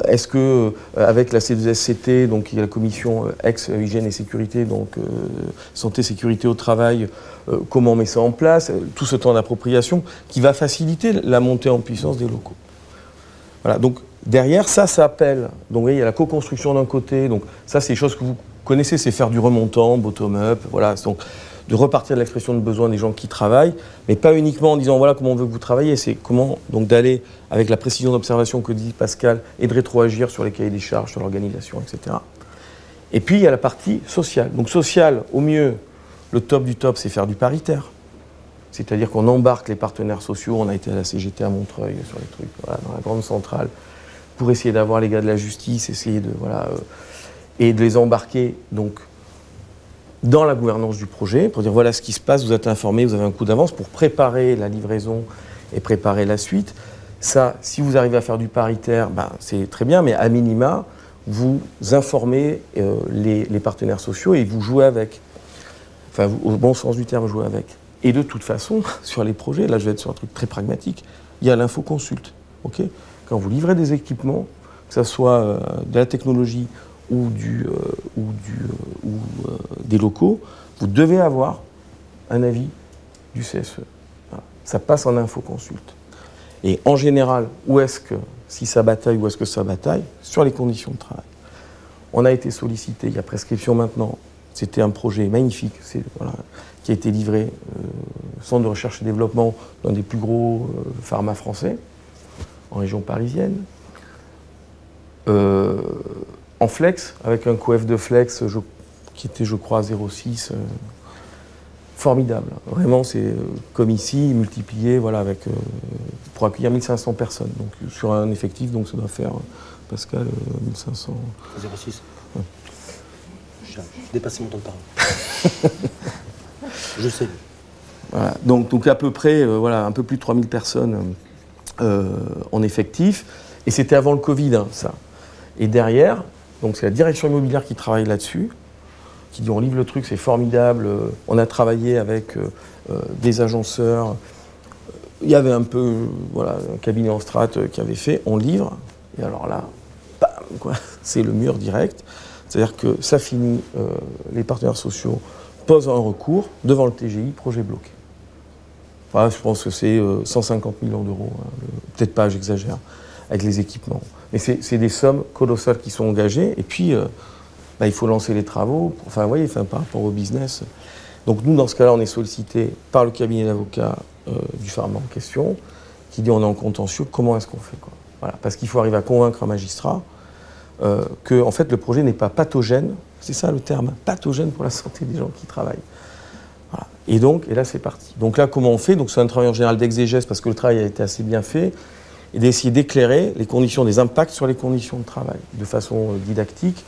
est-ce que avec la C2SCT, donc il y a la commission ex-hygiène et sécurité, donc santé, sécurité au travail, comment on met ça en place, tout ce temps d'appropriation qui va faciliter la montée en puissance des locaux. Voilà, donc derrière, ça s'appelle, donc vous voyez, il y a la co-construction d'un côté, donc ça c'est des choses que vous connaissez, c'est faire du remontant, bottom-up, voilà, donc de repartir de l'expression de besoin des gens qui travaillent, mais pas uniquement en disant voilà comment on veut que vous travaillez, c'est comment donc d'aller avec la précision d'observation que dit Pascal et de rétroagir sur les cahiers des charges, sur l'organisation, etc. Et puis il y a la partie sociale. Donc sociale, au mieux, le top du top, c'est faire du paritaire. C'est-à-dire qu'on embarque les partenaires sociaux, on a été à la CGT à Montreuil sur les trucs, voilà, dans la grande centrale, pour essayer d'avoir les gars de la justice, essayer de et de les embarquer donc dans la gouvernance du projet, pour dire voilà ce qui se passe, vous êtes informés, vous avez un coup d'avance pour préparer la livraison et préparer la suite. Ça, si vous arrivez à faire du paritaire, c'est très bien, mais à minima, vous informez les partenaires sociaux et vous jouez avec. Enfin, au bon sens du terme, jouez avec. Et de toute façon, sur les projets, là je vais être sur un truc très pragmatique, il y a l'infoconsulte. Okay, quand vous livrez des équipements, que ce soit de la technologie ou des locaux, vous devez avoir un avis du CSE. Voilà. Ça passe en infoconsulte. Et en général, si ça bataille, où est-ce que ça bataille? Sur les conditions de travail. On a été sollicité, il y a prescription maintenant, c'était un projet magnifique, qui a été livré, centre de recherche et développement d'un des plus gros pharma français, en région parisienne. En flex, avec un coef de flex qui était, je crois, 0,6. Formidable. Vraiment, c'est comme ici, multiplié pour accueillir 1500 personnes. Donc, sur un effectif, donc ça doit faire, Pascal, 1500. 0,6. Ouais. Je dépasse mon temps de parole. Je sais. Voilà. Donc à peu près, voilà, un peu plus de 3000 personnes en effectif. Et c'était avant le Covid, hein, ça. Et derrière, donc c'est la direction immobilière qui travaille là-dessus, qui dit on livre le truc, c'est formidable. On a travaillé avec des agenceurs. Il y avait un peu, voilà, un cabinet en strat qui avait fait, on livre. Et alors là, bam, quoi, c'est le mur direct. C'est-à-dire que ça finit, les partenaires sociaux posent un recours devant le TGI, projet bloqué. Enfin, je pense que c'est 150 millions d'euros, hein, peut-être pas, j'exagère, avec les équipements. Mais c'est des sommes colossales qui sont engagées, et puis il faut lancer les travaux, enfin, vous voyez, par rapport au business. Donc nous, dans ce cas-là, on est sollicité par le cabinet d'avocats du pharma en question, qui dit on est en contentieux, comment est-ce qu'on fait, quoi. Voilà, parce qu'il faut arriver à convaincre un magistrat que en fait, le projet n'est pas pathogène, c'est ça le terme, pathogène pour la santé des gens qui travaillent. Voilà. Et là, c'est parti. Donc là, comment on fait? Donc c'est un travail en général d'exégèse, parce que le travail a été assez bien fait, et d'essayer d'éclairer les conditions des impacts sur les conditions de travail, de façon didactique,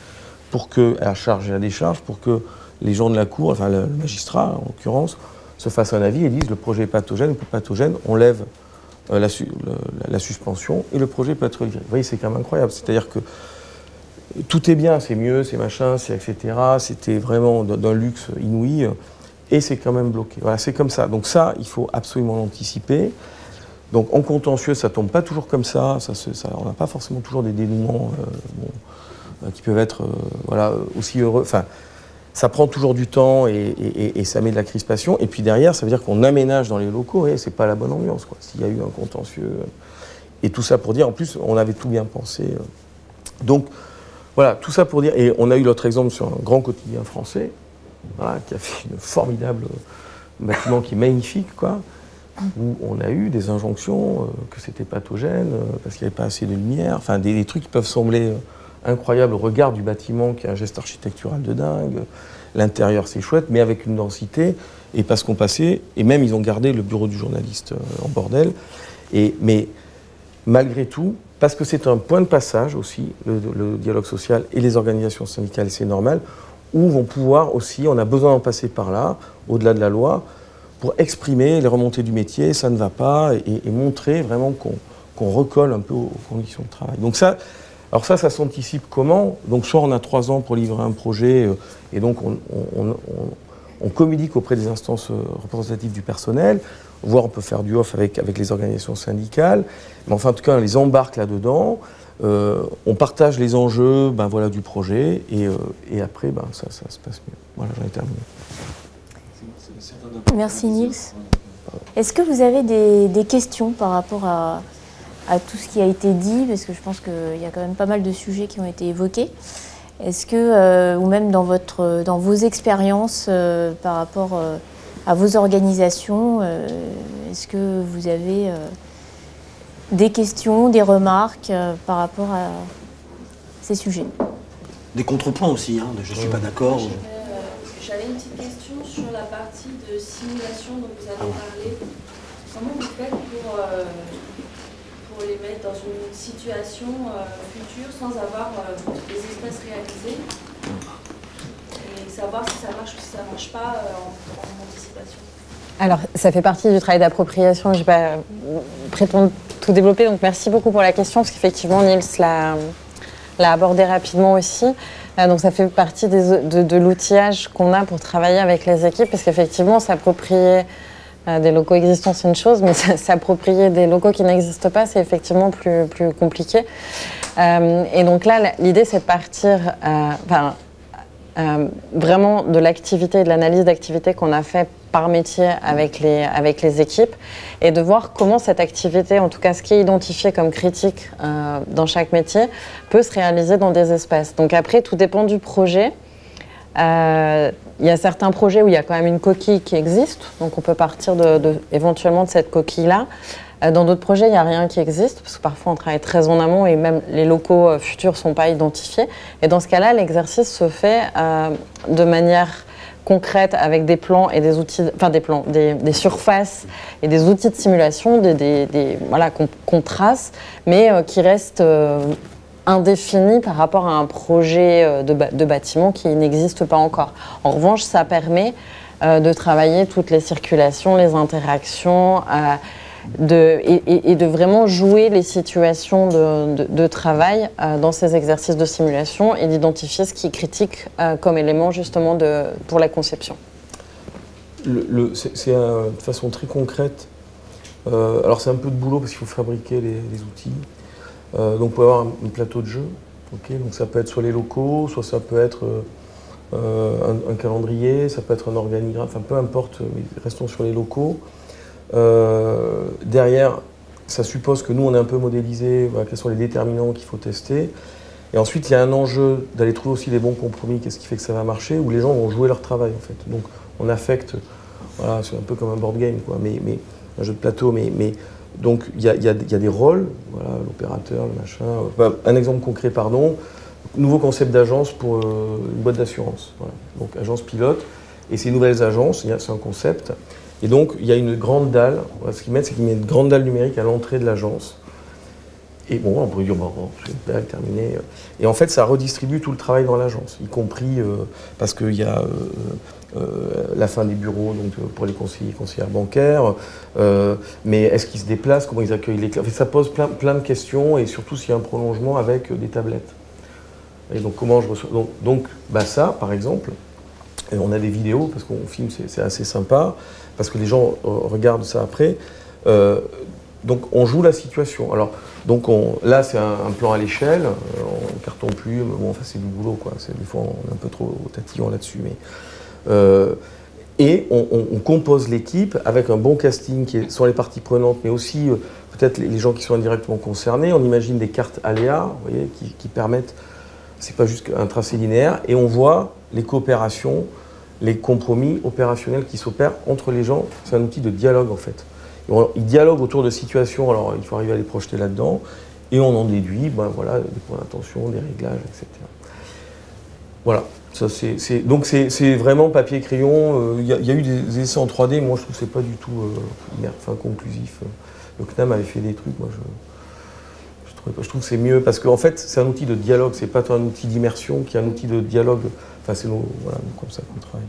pour que, à la charge et à la décharge, pour que les gens de la cour, enfin le magistrat en l'occurrence, se fassent un avis et disent le projet est pathogène ou pas pathogène, on lève la suspension et le projet peut être retiré. Vous voyez, c'est quand même incroyable. C'est-à-dire que tout est bien, c'est mieux, c'est machin, c'est etc. C'était vraiment d'un luxe inouï et c'est quand même bloqué. Voilà, c'est comme ça. Donc ça, il faut absolument l'anticiper. Donc en contentieux, ça tombe pas toujours comme ça. On n'a pas forcément toujours des dénouements qui peuvent être voilà, aussi heureux. Enfin, ça prend toujours du temps et ça met de la crispation. Et puis derrière, ça veut dire qu'on aménage dans les locaux et c'est pas la bonne ambiance, quoi. S'il y a eu un contentieux. Et tout ça pour dire, en plus, on avait tout bien pensé. Donc, voilà, tout ça pour dire. Et on a eu l'autre exemple sur un grand quotidien français, voilà, qui a fait une formidable bâtiment qui est magnifique, quoi, où on a eu des injonctions que c'était pathogène, parce qu'il n'y avait pas assez de lumière, enfin des trucs qui peuvent sembler incroyables au regard du bâtiment, qui a un geste architectural de dingue. L'intérieur, c'est chouette, mais avec une densité, et parce qu'on passait, et même ils ont gardé le bureau du journaliste en bordel. Mais malgré tout, parce que c'est un point de passage aussi, le dialogue social et les organisations syndicales, c'est normal, où vont pouvoir aussi, on a besoin d'en passer par là, au-delà de la loi, pour exprimer les remontées du métier, ça ne va pas, et montrer vraiment qu'on recolle un peu aux conditions de travail. Donc ça, alors ça s'anticipe comment? Donc soit on a 3 ans pour livrer un projet, et donc on communique auprès des instances représentatives du personnel, voire on peut faire du off avec les organisations syndicales, mais enfin en tout cas on les embarque là-dedans, on partage les enjeux voilà, du projet, et après ça se passe mieux. Voilà, j'en ai terminé. Merci Nils. Est-ce que vous avez des questions par rapport à tout ce qui a été dit, parce que je pense qu'il y a quand même pas mal de sujets qui ont été évoqués. Est-ce que, ou même dans vos expériences par rapport à vos organisations, est-ce que vous avez des questions, des remarques par rapport à ces sujets? Des contrepoints aussi, hein, je ne suis pas d'accord. J'avais une petite question sur la partie de simulation dont vous avez parlé. Comment vous faites pour les mettre dans une situation future sans avoir des espaces réalisés et savoir si ça marche ou si ça ne marche pas en anticipation? Alors, ça fait partie du travail d'appropriation. Je ne vais pas prétendre tout développer, donc merci beaucoup pour la question, parce qu'effectivement, Nils l'a abordé rapidement aussi. Donc, ça fait partie de l'outillage qu'on a pour travailler avec les équipes, parce qu'effectivement, s'approprier des locaux existants, c'est une chose, mais s'approprier des locaux qui n'existent pas, c'est effectivement plus compliqué. Et donc là, l'idée, c'est de partir vraiment de l'activité et de l'analyse d'activité qu'on a fait par métier avec les équipes, et de voir comment cette activité, en tout cas ce qui est identifié comme critique dans chaque métier, peut se réaliser dans des espaces. Donc après, tout dépend du projet. Il y a certains projets où il y a quand même une coquille qui existe, donc on peut partir éventuellement de cette coquille-là. Dans d'autres projets, il n'y a rien qui existe, parce que parfois on travaille très en amont et même les locaux futurs ne sont pas identifiés. Et dans ce cas-là, l'exercice se fait de manière concrète avec des plans et des outils, enfin des surfaces et des outils de simulation, voilà, qu'on trace, mais qui restent indéfinis par rapport à un projet de bâtiment qui n'existe pas encore. En revanche, ça permet de travailler toutes les circulations, les interactions, et de vraiment jouer les situations de travail dans ces exercices de simulation et d'identifier ce qui est critique comme élément justement pour la conception. C'est de façon très concrète. Alors c'est un peu de boulot parce qu'il faut fabriquer les outils. Donc on peut avoir un plateau de jeu. Okay, donc ça peut être soit les locaux, soit ça peut être un calendrier, ça peut être un organigramme, enfin peu importe, restons sur les locaux. Derrière, ça suppose que nous on est un peu modélisé, voilà, quels sont les déterminants qu'il faut tester. Et ensuite il y a un enjeu d'aller trouver aussi les bons compromis, qu'est-ce qui fait que ça va marcher, où les gens vont jouer leur travail en fait. Donc on affecte, voilà, c'est un peu comme un board game, quoi, mais un jeu de plateau, donc il y a des rôles, voilà, l'opérateur, le machin. Un exemple concret, pardon, nouveau concept d'agence pour une boîte d'assurance. Voilà. Donc agence pilote, et ces nouvelles agences, c'est un concept. Et donc il y a une grande dalle, voilà, ce qu'ils mettent, c'est qu'ils mettent une grande dalle numérique à l'entrée de l'agence. Et bon, on pourrait dire, bon, c'est une dalle terminée. Et en fait, ça redistribue tout le travail dans l'agence, y compris parce qu'il y a la fin des bureaux donc, pour les conseillers et conseillères bancaires, mais est-ce qu'ils se déplacent, comment ils accueillent les clients. En fait, ça pose plein de questions, et surtout s'il y a un prolongement avec des tablettes. Et donc comment je reçois. Donc ça, par exemple, et on a des vidéos, parce qu'on filme, c'est assez sympa, parce que les gens regardent ça après. Donc on joue la situation. Alors, là, c'est un plan à l'échelle, en carton plume, bon, enfin c'est du boulot, quoi. Des fois, on est un peu trop tatillon là-dessus, mais... et on compose l'équipe avec un bon casting qui sont les parties prenantes, mais aussi peut-être les gens qui sont indirectement concernés. On imagine des cartes aléas, vous voyez, qui permettent, c'est pas juste un tracé linéaire, et on voit les coopérations, les compromis opérationnels qui s'opèrent entre les gens. C'est un outil de dialogue en fait. Ils dialoguent autour de situations, alors il faut arriver à les projeter là-dedans, et on en déduit voilà, des points d'attention, des réglages, etc. Voilà. Donc c'est vraiment papier-crayon. Il y a eu des essais en 3D, moi je trouve que c'est pas du tout conclusif. Le CNAM avait fait des trucs, moi je trouve que c'est mieux, parce qu'en fait c'est un outil de dialogue, c'est pas un outil d'immersion qui est un outil de dialogue. Enfin c'est voilà, comme ça qu'on travaille.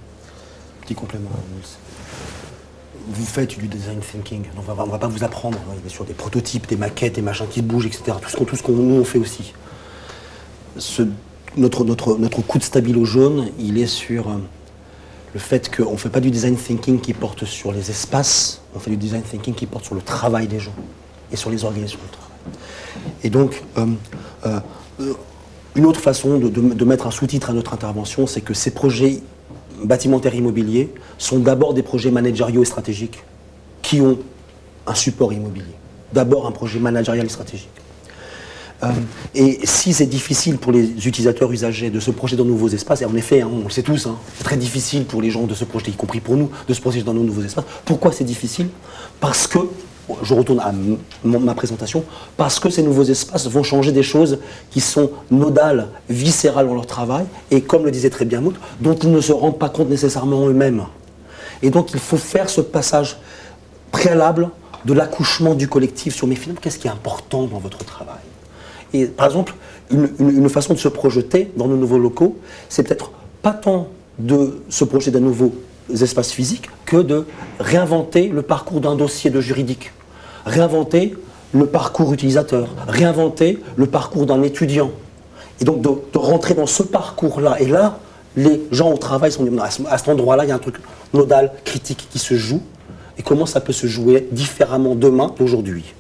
Petit complément. Vous faites du design thinking, donc on va pas vous apprendre, il y a sur des prototypes, des maquettes, des machins qui bougent, etc. Tout ce qu'on nous on fait aussi. Notre coup de stabilo jaune, il est sur le fait qu'on ne fait pas du design thinking qui porte sur les espaces, on fait du design thinking qui porte sur le travail des gens et sur les organisations de travail. Et donc, une autre façon de mettre un sous-titre à notre intervention, c'est que ces projets bâtimentaires immobiliers sont d'abord des projets managériaux et stratégiques qui ont un support immobilier. D'abord un projet managérial et stratégique. Et si c'est difficile pour les utilisateurs usagers de se projeter dans de nouveaux espaces, et en effet, on le sait tous, c'est très difficile pour les gens de se projeter, y compris pour nous, de se projeter dans de nouveaux espaces. Pourquoi c'est difficile? Parce que, je retourne à ma présentation, parce que ces nouveaux espaces vont changer des choses qui sont nodales, viscérales dans leur travail, et comme le disait très bien Maud, dont ils ne se rendent pas compte nécessairement eux-mêmes. Et donc il faut faire ce passage préalable de l'accouchement du collectif sur, mais finalement, qu'est-ce qui est important dans votre travail? Et par exemple, une façon de se projeter dans nos nouveaux locaux, c'est peut-être pas tant de se projeter dans de nouveaux espaces physiques que de réinventer le parcours d'un dossier de juridique, réinventer le parcours utilisateur, réinventer le parcours d'un étudiant. Et donc de rentrer dans ce parcours-là. Et là, les gens au travail sont dit, à cet endroit-là, il y a un truc nodal, critique qui se joue. Et comment ça peut se jouer différemment demain d'aujourd'hui?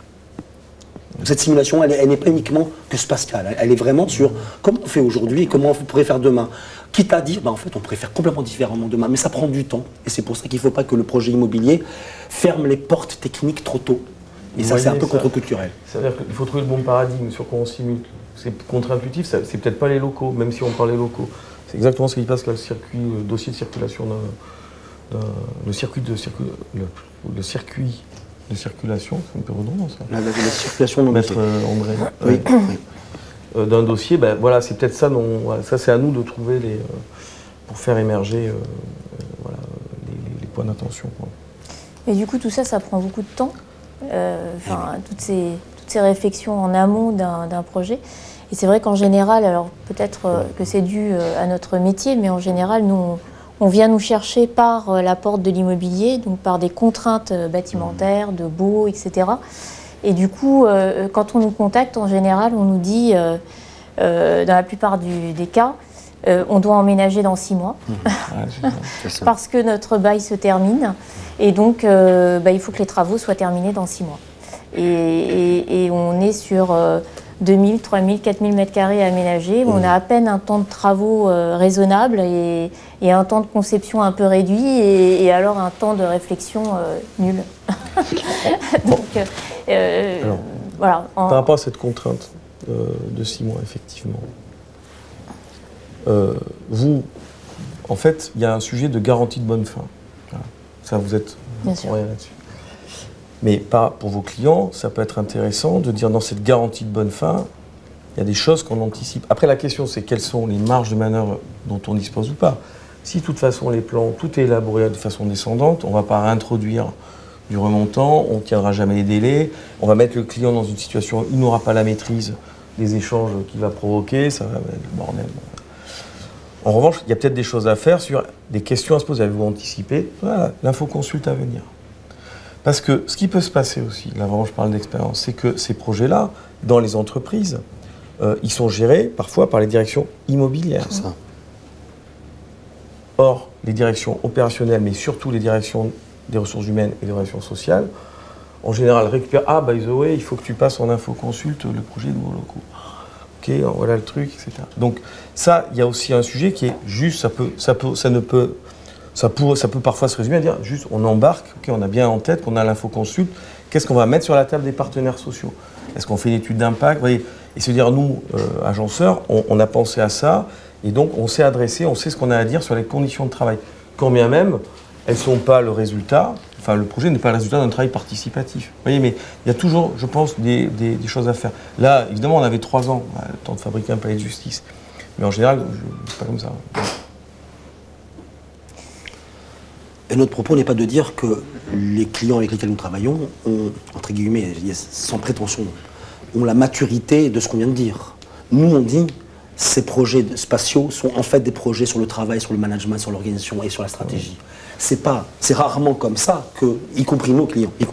Cette simulation, elle n'est pas uniquement que spatiale, elle est vraiment sur comment on fait aujourd'hui et comment on pourrait faire demain. Quitte à dire, en fait, on pourrait faire complètement différemment demain, mais ça prend du temps. Et c'est pour ça qu'il ne faut pas que le projet immobilier ferme les portes techniques trop tôt. Et ça, c'est un peu contre-culturel. C'est-à-dire qu'il faut trouver le bon paradigme sur quoi on simule. C'est contre-intuitif, c'est peut-être pas les locaux, même si on parle des locaux. C'est exactement ce qui passe avec le dossier de circulation le circuit de circulation, c'est un peu redondant ça. La circulation d'un Maître André. Oui. D'un dossier, voilà, c'est peut-être ça, ça c'est à nous de trouver pour faire émerger les points d'attention. Et du coup, tout ça, ça prend beaucoup de temps. Toutes ces réflexions en amont d'un projet. Et c'est vrai qu'en général, alors peut-être que c'est dû à notre métier, mais en général, nous, On vient nous chercher par la porte de l'immobilier, donc par des contraintes bâtimentaires, de baux, etc. Et du coup, quand on nous contacte, en général, on nous dit, dans la plupart des cas, on doit emménager dans 6 mois, parce que notre bail se termine. Et donc, il faut que les travaux soient terminés dans 6 mois. Et on est sur 2000, 3000, 4000 mètres carrés à aménager. On a à peine un temps de travaux raisonnable et un temps de conception un peu réduit et alors un temps de réflexion nul. Donc, alors, voilà. Par rapport à cette contrainte de 6 mois, effectivement, vous, en fait, il y a un sujet de garantie de bonne fin. Voilà. Ça, vous êtes là-dessus. Mais pour vos clients, ça peut être intéressant de dire dans cette garantie de bonne fin, il y a des choses qu'on anticipe. Après, la question, c'est quelles sont les marges de manœuvre dont on dispose ou pas. Si, de toute façon, les plans, tout est élaboré de façon descendante, on ne va pas réintroduire du remontant, on ne tiendra jamais les délais, on va mettre le client dans une situation où il n'aura pas la maîtrise des échanges qu'il va provoquer, ça va être le bordel. En revanche, il y a peut-être des choses à faire sur des questions à se poser. Avez-vous anticipé? Voilà, l'infoconsulte à venir. Parce que ce qui peut se passer aussi, là vraiment je parle d'expérience, c'est que ces projets-là, dans les entreprises, ils sont gérés parfois par les directions immobilières. C'est ça. Or, les directions opérationnelles, mais surtout les directions des ressources humaines et des relations sociales, en général récupèrent « Ah, by the way, il faut que tu passes en infoconsulte le projet de nouveaux locaux. » Ok, voilà le truc, etc. Donc ça, il y a aussi un sujet qui est juste, ça peut parfois se résumer à dire juste on embarque, okay, on a bien en tête qu'on a l'infoconsulte, qu'est-ce qu'on va mettre sur la table des partenaires sociaux? Est-ce qu'on fait une étude d'impact? Et se dire nous, agenceurs, on a pensé à ça et donc on s'est adressé, on sait ce qu'on a à dire sur les conditions de travail. Quand bien même, elles ne sont pas le résultat, enfin le projet n'est pas le résultat d'un travail participatif. Vous voyez, mais il y a toujours, je pense, des choses à faire. Là, évidemment, on avait 3 ans, le temps de fabriquer un palais de justice. Mais en général, c'est pas comme ça. Et notre propos n'est pas de dire que les clients avec lesquels nous travaillons ont, entre guillemets, sans prétention, ont la maturité de ce qu'on vient de dire. Nous, on dit ces projets spatiaux sont en fait des projets sur le travail, sur le management, sur l'organisation et sur la stratégie. C'est rarement comme ça que, y compris nos clients, y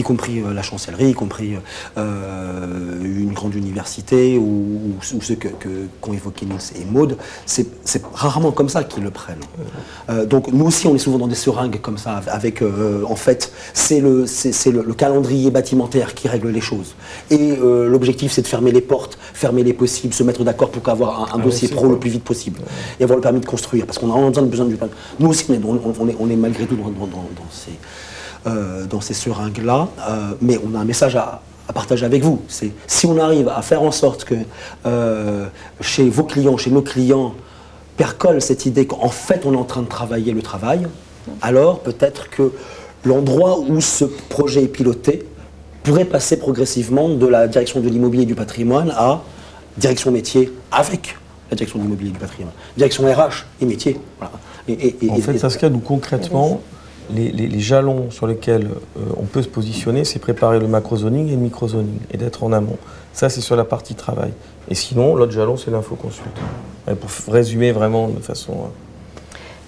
compris la chancellerie, y compris une grande université ou ceux qu'ont évoqué Nils et Maud, c'est rarement comme ça qu'ils le prennent. Donc nous aussi on est souvent dans des seringues comme ça, avec en fait c'est le calendrier bâtimentaire qui règle les choses. Et l'objectif c'est de fermer les portes, fermer les possibles, se mettre d'accord pour avoir un dossier pro le plus vite possible et avoir le permis de construire, parce qu'on a besoin du permis. Nous aussi on est malgré tout dans ces seringues-là, mais on a un message à partager avec vous. C'est si on arrive à faire en sorte que chez vos clients, chez nos clients, percole cette idée qu'en fait on est en train de travailler le travail, alors peut-être que l'endroit où ce projet est piloté pourrait passer progressivement de la direction de l'immobilier et du patrimoine à direction métier avec la direction de l'immobilier et du patrimoine. Direction RH et métier. Voilà. En fait, Saskia, nous concrètement, les jalons sur lesquels on peut se positionner, c'est préparer le macro-zoning et le micro-zoning et d'être en amont. Ça, c'est sur la partie travail. Et sinon, l'autre jalon, c'est l'infoconsulte. Pour résumer vraiment de façon...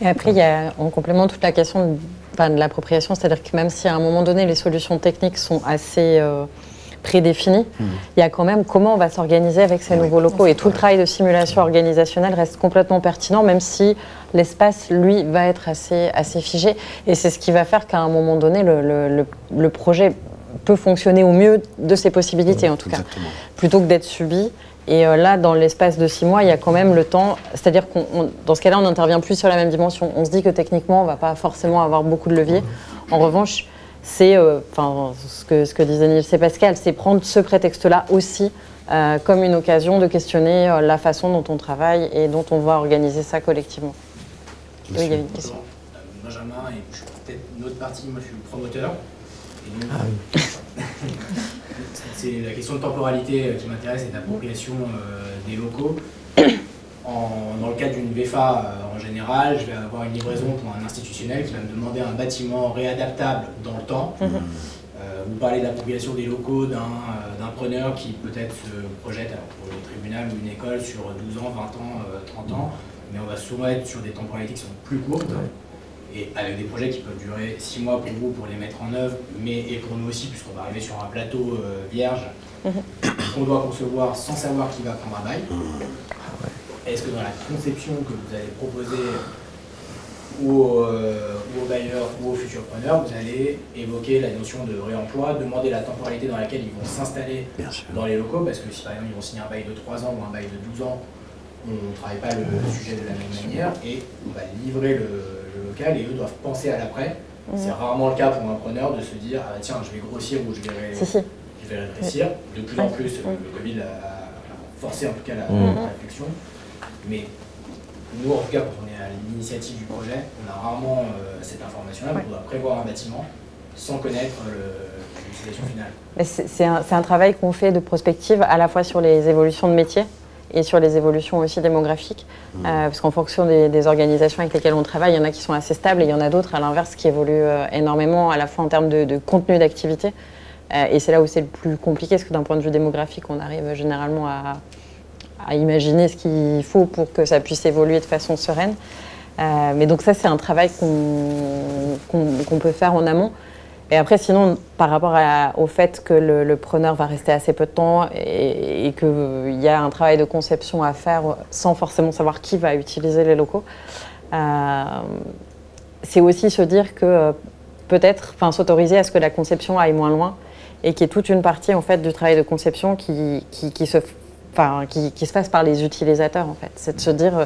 Et après, il y a en complément toute la question de l'appropriation, c'est-à-dire que même si à un moment donné, les solutions techniques sont assez prédéfinies, il y a quand même comment on va s'organiser avec ces nouveaux locaux. Et tout le travail de simulation organisationnelle reste complètement pertinent, même si l'espace, lui, va être assez figé. Et c'est ce qui va faire qu'à un moment donné, le projet peut fonctionner au mieux de ses possibilités, en tout cas, plutôt que d'être subi. Et là, dans l'espace de 6 mois, il y a quand même le temps, c'est-à-dire que dans ce cas-là, on n'intervient plus sur la même dimension. On se dit que techniquement, on ne va pas forcément avoir beaucoup de leviers. En revanche, c'est, ce que disait Nils et Pascal, c'est prendre ce prétexte-là aussi comme une occasion de questionner la façon dont on travaille et dont on va organiser ça collectivement. Oui, il y avait une question. Benjamin, et je suis peut-être une autre partie, moi je suis le promoteur. Et donc, c'est la question de temporalité qui m'intéresse et d'appropriation des locaux. Dans le cadre d'une VFA en général, je vais avoir une livraison pour un institutionnel qui va me demander un bâtiment réadaptable dans le temps. Vous parlez d'appropriation des locaux d'un preneur qui peut-être se projette alors pour le tribunal ou une école sur 12 ans, 20 ans, 30 ans. mais on va souvent être sur des temporalités qui sont plus courtes, et avec des projets qui peuvent durer 6 mois pour vous pour les mettre en œuvre, mais et pour nous aussi, puisqu'on va arriver sur un plateau vierge, qu'on doit concevoir sans savoir qui va prendre un bail. Est-ce que dans la conception que vous allez proposer aux bailleurs ou aux futurs preneurs, vous allez évoquer la notion de réemploi, demander la temporalité dans laquelle ils vont s'installer dans les locaux, parce que si par exemple ils vont signer un bail de 3 ans ou un bail de 12 ans, on ne travaille pas le sujet de la même manière et on va livrer le local et eux doivent penser à l'après. C'est rarement le cas pour un preneur de se dire ah, tiens, je vais grossir ou je vais rétrécir. De plus en plus, le Covid a forcé en tout cas la réflexion. Mais nous, en tout cas, quand on est à l'initiative du projet, on a rarement cette information-là, mais on doit prévoir un bâtiment sans connaître l'utilisation finale. C'est un travail qu'on fait de prospective à la fois sur les évolutions de métier et sur les évolutions aussi démographiques, parce qu'en fonction des organisations avec lesquelles on travaille, il y en a qui sont assez stables et il y en a d'autres, à l'inverse, qui évoluent énormément, à la fois en termes de contenu d'activité, et c'est là où c'est le plus compliqué, parce que d'un point de vue démographique, on arrive généralement à imaginer ce qu'il faut pour que ça puisse évoluer de façon sereine. Mais donc ça, c'est un travail qu'on peut faire en amont. Et après, sinon, par rapport au fait que le preneur va rester assez peu de temps et qu'il y a un travail de conception à faire sans forcément savoir qui va utiliser les locaux, c'est aussi se dire que peut-être, s'autoriser à ce que la conception aille moins loin et qu'il y ait toute une partie en fait, du travail de conception qui se fasse par les utilisateurs. En fait. C'est de se dire...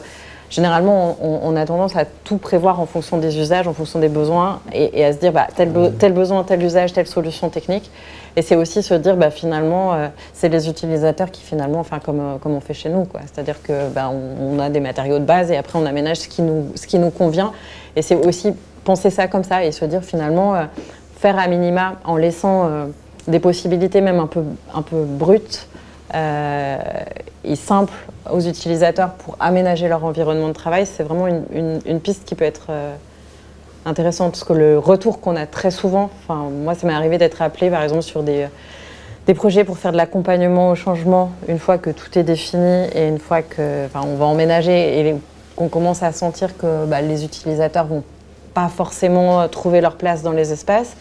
Généralement, on a tendance à tout prévoir en fonction des usages, en fonction des besoins, et à se dire tel besoin, tel usage, telle solution technique. Et c'est aussi se dire finalement, c'est les utilisateurs qui finalement, comme on fait chez nous, quoi. C'est-à-dire que on a des matériaux de base et après on aménage ce qui nous convient. Et c'est aussi penser ça comme ça et se dire finalement faire à minima en laissant des possibilités même un peu brutes. Et simple aux utilisateurs pour aménager leur environnement de travail, c'est vraiment une piste qui peut être intéressante parce que le retour qu'on a très souvent, moi ça m'est arrivé d'être appelée par exemple sur des projets pour faire de l'accompagnement au changement une fois que tout est défini et une fois qu'on va emménager et qu'on commence à sentir que les utilisateurs vont pas forcément trouver leur place dans les espaces.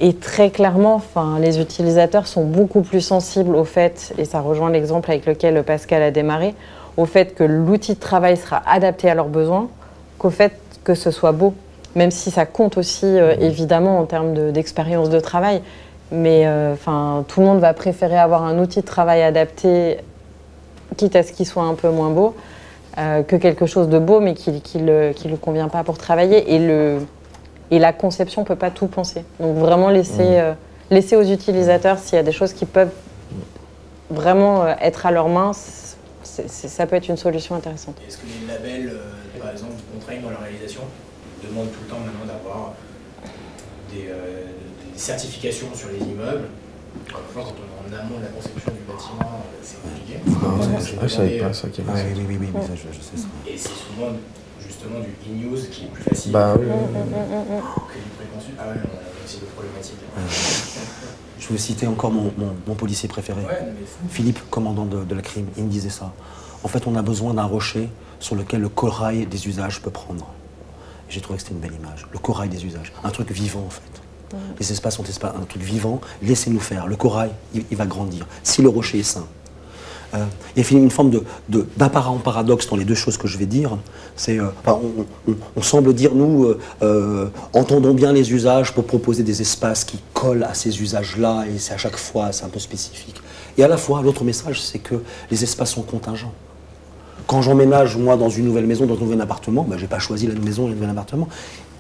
Et très clairement, les utilisateurs sont beaucoup plus sensibles au fait, et ça rejoint l'exemple avec lequel Pascal a démarré, au fait que l'outil de travail sera adapté à leurs besoins, qu'au fait que ce soit beau, même si ça compte aussi évidemment en termes d'expérience de travail. Mais tout le monde va préférer avoir un outil de travail adapté, quitte à ce qu'il soit un peu moins beau, que quelque chose de beau mais qui lui convient pas pour travailler. Et la conception ne peut pas tout penser. Donc vraiment laisser aux utilisateurs s'il y a des choses qui peuvent vraiment être à leurs mains, ça peut être une solution intéressante. Est-ce que les labels, par exemple, vous contraignent dans la réalisation, demandent tout le temps maintenant d'avoir des certifications sur les immeubles? Parfois, quand on est en amont de la conception du bâtiment, c'est compliqué. Je ne savais pas ça qu'il y avait. Oui, mais ça, je sais ça. Et c'est souvent justement du in-use qui est plus facile oui. que du préconçu. Ah ouais, on a aussi des problématiques. Je veux citer encore mon policier préféré, Philippe, commandant de la crime. Il me disait ça. En fait, on a besoin d'un rocher sur lequel le corail des usages peut prendre. Et j'ai trouvé que c'était une belle image. Le corail des usages. Un truc vivant, en fait. Les espaces sont un truc vivant. Laissez-nous faire. Le corail, il va grandir. Si le rocher est sain. Il y a une forme d'apparent paradoxe dans les deux choses que je vais dire. C'est, on semble dire, nous, entendons bien les usages pour proposer des espaces qui collent à ces usages-là, et c'est à chaque fois, c'est un peu spécifique. Et à la fois, l'autre message, c'est que les espaces sont contingents. Quand j'emménage, moi, dans une nouvelle maison, dans un nouvel appartement, je n'ai pas choisi la maison et le nouvel appartement,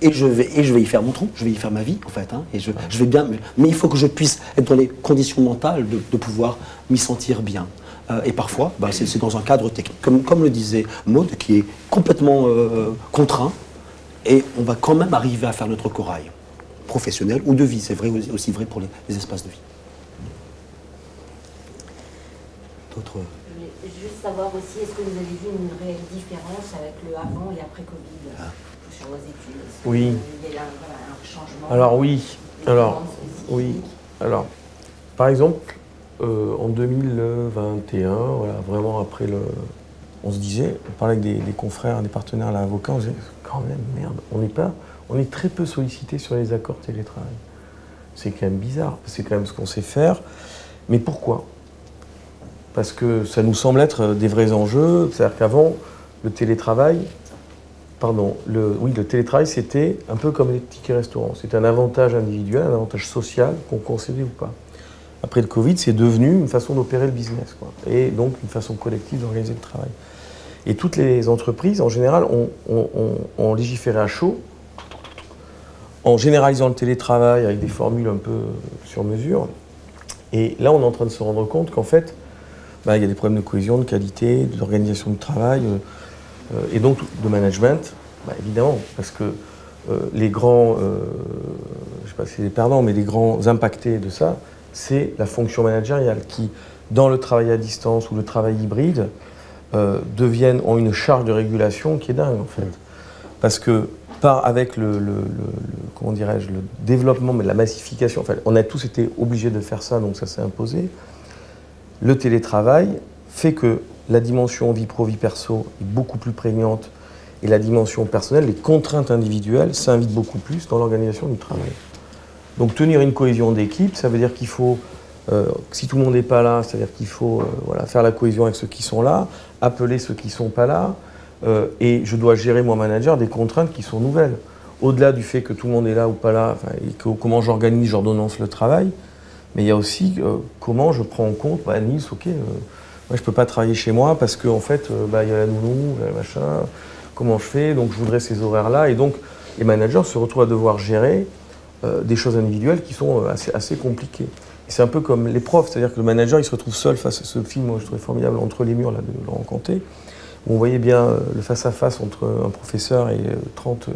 et je vais y faire mon trou, je vais y faire ma vie, en fait, et je vais bien, mais il faut que je puisse être dans les conditions mentales de pouvoir m'y sentir bien. Et parfois, c'est dans un cadre technique, comme le disait Maud, qui est complètement contraint, et on va quand même arriver à faire notre corail professionnel ou de vie. C'est vrai, aussi vrai pour les espaces de vie. D'autres... Je voulais juste savoir aussi, est-ce que vous avez vu une réelle différence avec le avant et après Covid sur vos études? Oui. Il y a un changement? Alors oui. Alors, par exemple, en 2021, voilà, vraiment après on se disait, on parlait avec des confrères, des partenaires, là, avocats, on se disait, quand même, merde, on est très peu sollicité sur les accords télétravail. C'est quand même bizarre, c'est quand même ce qu'on sait faire. Mais pourquoi? Parce que ça nous semble être des vrais enjeux. C'est-à-dire qu'avant, le télétravail, le télétravail, c'était un peu comme les tickets restaurants. C'était un avantage individuel, un avantage social qu'on concédait ou pas. Après le Covid, c'est devenu une façon d'opérer le business, quoi. Et donc une façon collective d'organiser le travail. Et toutes les entreprises, en général, ont légiféré à chaud, en généralisant le télétravail avec des formules un peu sur mesure. Et là, on est en train de se rendre compte qu'en fait, il y a des problèmes de cohésion, de qualité, d'organisation du travail, et donc de management, évidemment, parce que les grands, je ne sais pas si c'est les perdants, mais les grands impactés de ça, c'est la fonction managériale qui, dans le travail à distance ou le travail hybride, ont une charge de régulation qui est dingue, en fait. Parce que, avec comment dirais-je, le développement, mais la massification, enfin, on a tous été obligés de faire ça, donc ça s'est imposé. Le télétravail fait que la dimension vie pro, vie perso est beaucoup plus prégnante et la dimension personnelle, les contraintes individuelles s'invitent beaucoup plus dans l'organisation du travail. Donc tenir une cohésion d'équipe, ça veut dire qu'il faut, si tout le monde n'est pas là, c'est-à-dire qu'il faut faire la cohésion avec ceux qui sont là, appeler ceux qui ne sont pas là, et je dois gérer, moi, manager, des contraintes qui sont nouvelles. Au-delà du fait que tout le monde est là ou pas là, et comment j'organise, j'ordonnance le travail, mais il y a aussi comment je prends en compte, Nice, ok, moi je ne peux pas travailler chez moi parce qu'en fait, il y a la nounou, machin, comment je fais, donc je voudrais ces horaires-là, et donc les managers se retrouvent à devoir gérer des choses individuelles qui sont assez compliquées. Et c'est un peu comme les profs, c'est-à-dire que le manager il se retrouve seul face à ce film, moi je trouvais formidable, Entre les murs là, de Laurent Canté, où on voyait bien le face-à-face entre un professeur et 30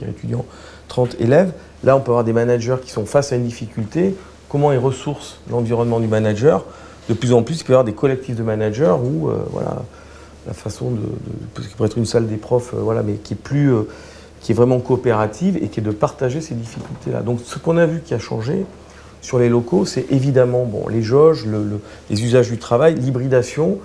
étudiants, 30 élèves. Là on peut avoir des managers qui sont face à une difficulté, comment ils ressourcent l'environnement du manager. De plus en plus, il peut y avoir des collectifs de managers où la façon qui pourrait être une salle des profs, mais qui est vraiment coopérative et qui est de partager ces difficultés-là. Donc ce qu'on a vu qui a changé sur les locaux, c'est évidemment les jauges, les usages du travail, l'hybridation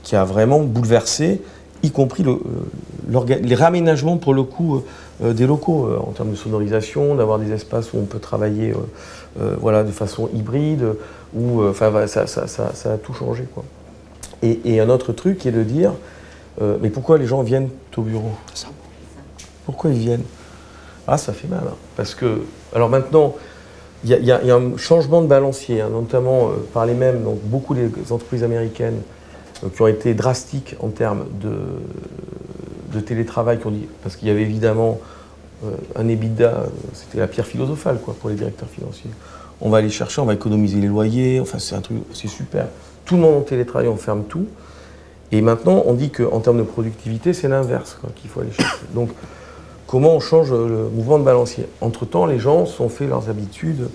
qui a vraiment bouleversé, y compris les réaménagements pour le coup des locaux, en termes de sonorisation, d'avoir des espaces où on peut travailler de façon hybride, ça a tout changé, quoi. Et un autre truc qui est de dire, mais pourquoi les gens viennent au bureau? Pourquoi ils viennent? Ah, ça fait mal, hein, parce que, alors maintenant, il y a un changement de balancier, hein, notamment par les mêmes, donc beaucoup des entreprises américaines qui ont été drastiques en termes de télétravail, parce qu'il y avait évidemment un EBITDA, c'était la pierre philosophale, quoi, pour les directeurs financiers. On va aller chercher, on va économiser les loyers, enfin c'est un truc, c'est super. Tout le monde en télétravail, on ferme tout. Et maintenant, on dit qu'en termes de productivité, c'est l'inverse qu'il faut aller chercher. Donc, comment on change le mouvement de balancier? Entre-temps, les gens se sont fait leurs habitudes.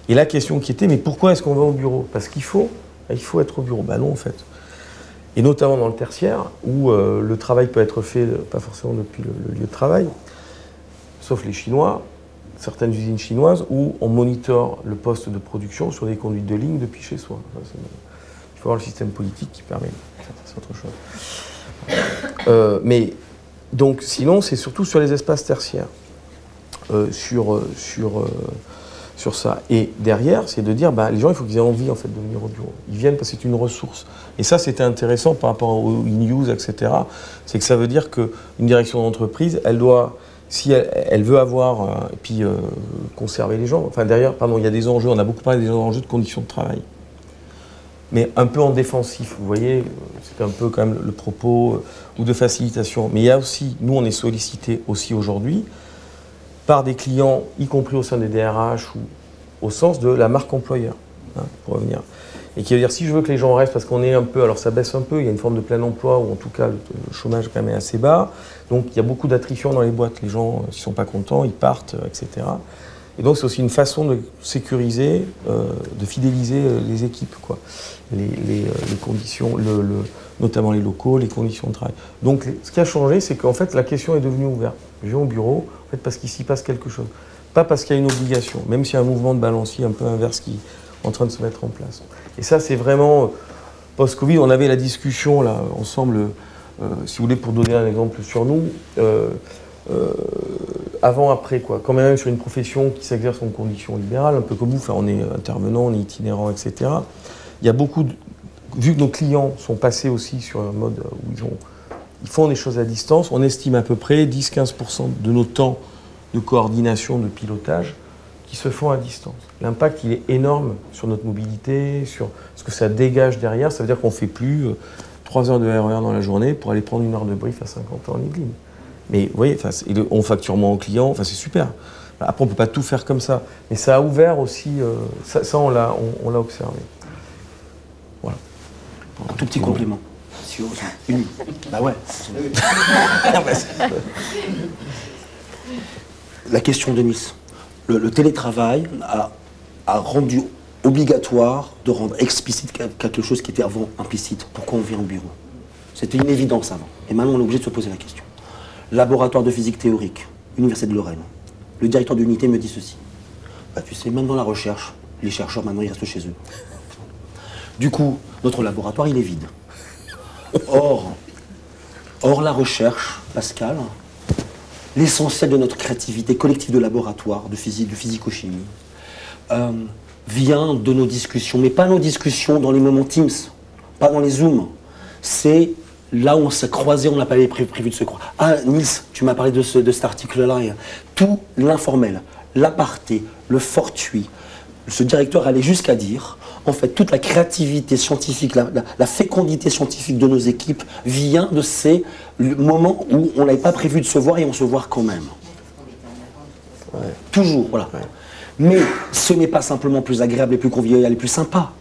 Et la question qui était, mais pourquoi est-ce qu'on va au bureau? Parce qu'il faut être au bureau. Ben non, en fait. Et notamment dans le tertiaire, où le travail peut être fait, pas forcément depuis le lieu de travail, sauf les Chinois, certaines usines chinoises, où on monitore le poste de production sur des conduites de ligne depuis chez soi. Il faut avoir le système politique qui permet. C'est autre chose. Mais donc, sinon, c'est surtout sur les espaces tertiaires, sur ça. Et derrière, c'est de dire, les gens, il faut qu'ils aient envie en fait de venir au bureau. Ils viennent parce que c'est une ressource. Et ça, c'était intéressant par rapport aux e-news, etc. C'est que ça veut dire qu'une direction d'entreprise, elle doit, si elle veut avoir, et puis conserver les gens. Enfin, derrière, il y a des enjeux. On a beaucoup parlé des enjeux de conditions de travail. Mais un peu en défensif, vous voyez, c'est un peu quand même le propos, ou de facilitation. Mais il y a aussi, nous on est sollicités aussi aujourd'hui, par des clients, y compris au sein des DRH, ou au sens de la marque employeur, hein, pour revenir. Et qui veut dire, si je veux que les gens restent, parce qu'on est un peu, alors ça baisse un peu, il y a une forme de plein emploi, ou en tout cas le chômage quand même est assez bas, donc il y a beaucoup d'attrition dans les boîtes, les gens, s'ils ne sont pas contents, ils partent, etc. Et donc c'est aussi une façon de sécuriser, de fidéliser les équipes, quoi. Les conditions, notamment les locaux, les conditions de travail. Donc ce qui a changé, c'est qu'en fait la question est devenue ouverte. Je viens au bureau en fait, parce qu'il s'y passe quelque chose. Pas parce qu'il y a une obligation, même s'il y a un mouvement de balancier un peu inverse qui est en train de se mettre en place. Et ça c'est vraiment post-Covid, on avait la discussion là, ensemble, si vous voulez, pour donner un exemple sur nous, avant, après, quoi. Quand même sur une profession qui s'exerce en conditions libérales, un peu comme vous, enfin, on est intervenant, on est itinérant, etc. Il y a beaucoup de... Vu que nos clients sont passés aussi sur un mode où ils font des choses à distance, on estime à peu près 10-15% de nos temps de coordination, de pilotage, qui se font à distance. L'impact, il est énorme sur notre mobilité, sur ce que ça dégage derrière. Ça veut dire qu'on ne fait plus 3 heures de RER dans la journée pour aller prendre 1 heure de brief à 50 ans en Yvelines. Mais vous voyez, on facture moins aux clients, c'est super. Après, on ne peut pas tout faire comme ça. Mais ça a ouvert aussi, ça on l'a observé. Voilà. Un tout petit complément. Une. Bah ouais. La question de Nice. Le télétravail a rendu obligatoire de rendre explicite quelque chose qui était avant implicite. Pourquoi on vient au bureau? C'était une évidence avant. Et maintenant, on est obligé de se poser la question. Laboratoire de physique théorique, Université de Lorraine. Le directeur d'unité me dit ceci. Bah, tu sais, même dans la recherche, les chercheurs, maintenant, ils restent chez eux. Du coup, notre laboratoire, il est vide. Or la recherche, Pascal, l'essentiel de notre créativité collective de laboratoire, de physico-chimie, vient de nos discussions, mais pas nos discussions dans les moments Teams, pas dans les Zooms. C'est là où on s'est croisés, on n'a pas prévu de se croire. Ah, Nils, tu m'as parlé de cet article-là. Tout l'informel, l'aparté, le fortuit. Ce directeur allait jusqu'à dire, en fait, toute la créativité scientifique, la fécondité scientifique de nos équipes vient de ces moments où on n'avait pas prévu de se voir et on se voit quand même. Ouais. Toujours, voilà. Ouais. Mais ce n'est pas simplement plus agréable et plus convivial et plus sympa.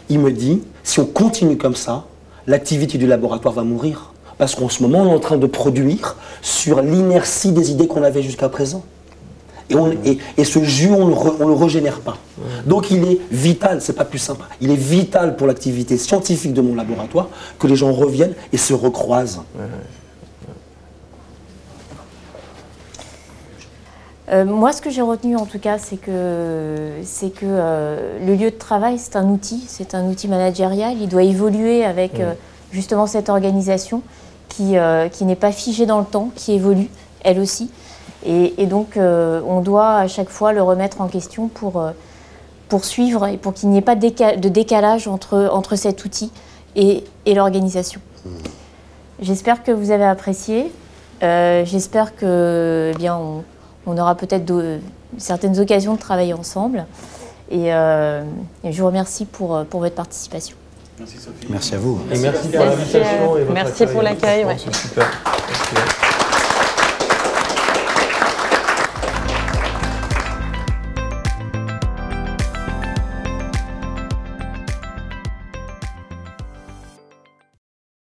Il me dit, si on continue comme ça, l'activité du laboratoire va mourir. Parce qu'en ce moment, on est en train de produire sur l'inertie des idées qu'on avait jusqu'à présent. Et ce jus, on ne le régénère pas. Donc il est vital, c'est pas plus sympa, il est vital pour l'activité scientifique de mon laboratoire que les gens reviennent et se recroisent. Moi, ce que j'ai retenu en tout cas, c'est que le lieu de travail, c'est un outil managérial, il doit évoluer avec justement cette organisation qui n'est pas figée dans le temps, qui évolue, elle aussi. Et donc, on doit à chaque fois le remettre en question pour suivre et pour qu'il n'y ait pas de décalage entre cet outil et l'organisation. J'espère que vous avez apprécié. J'espère que, eh bien, on aura peut-être certaines occasions de travailler ensemble. Et je vous remercie pour votre participation. Merci Sophie. Merci à vous. Et merci pour l'invitation et votre Merci pour l'accueil. C'est super. Merci.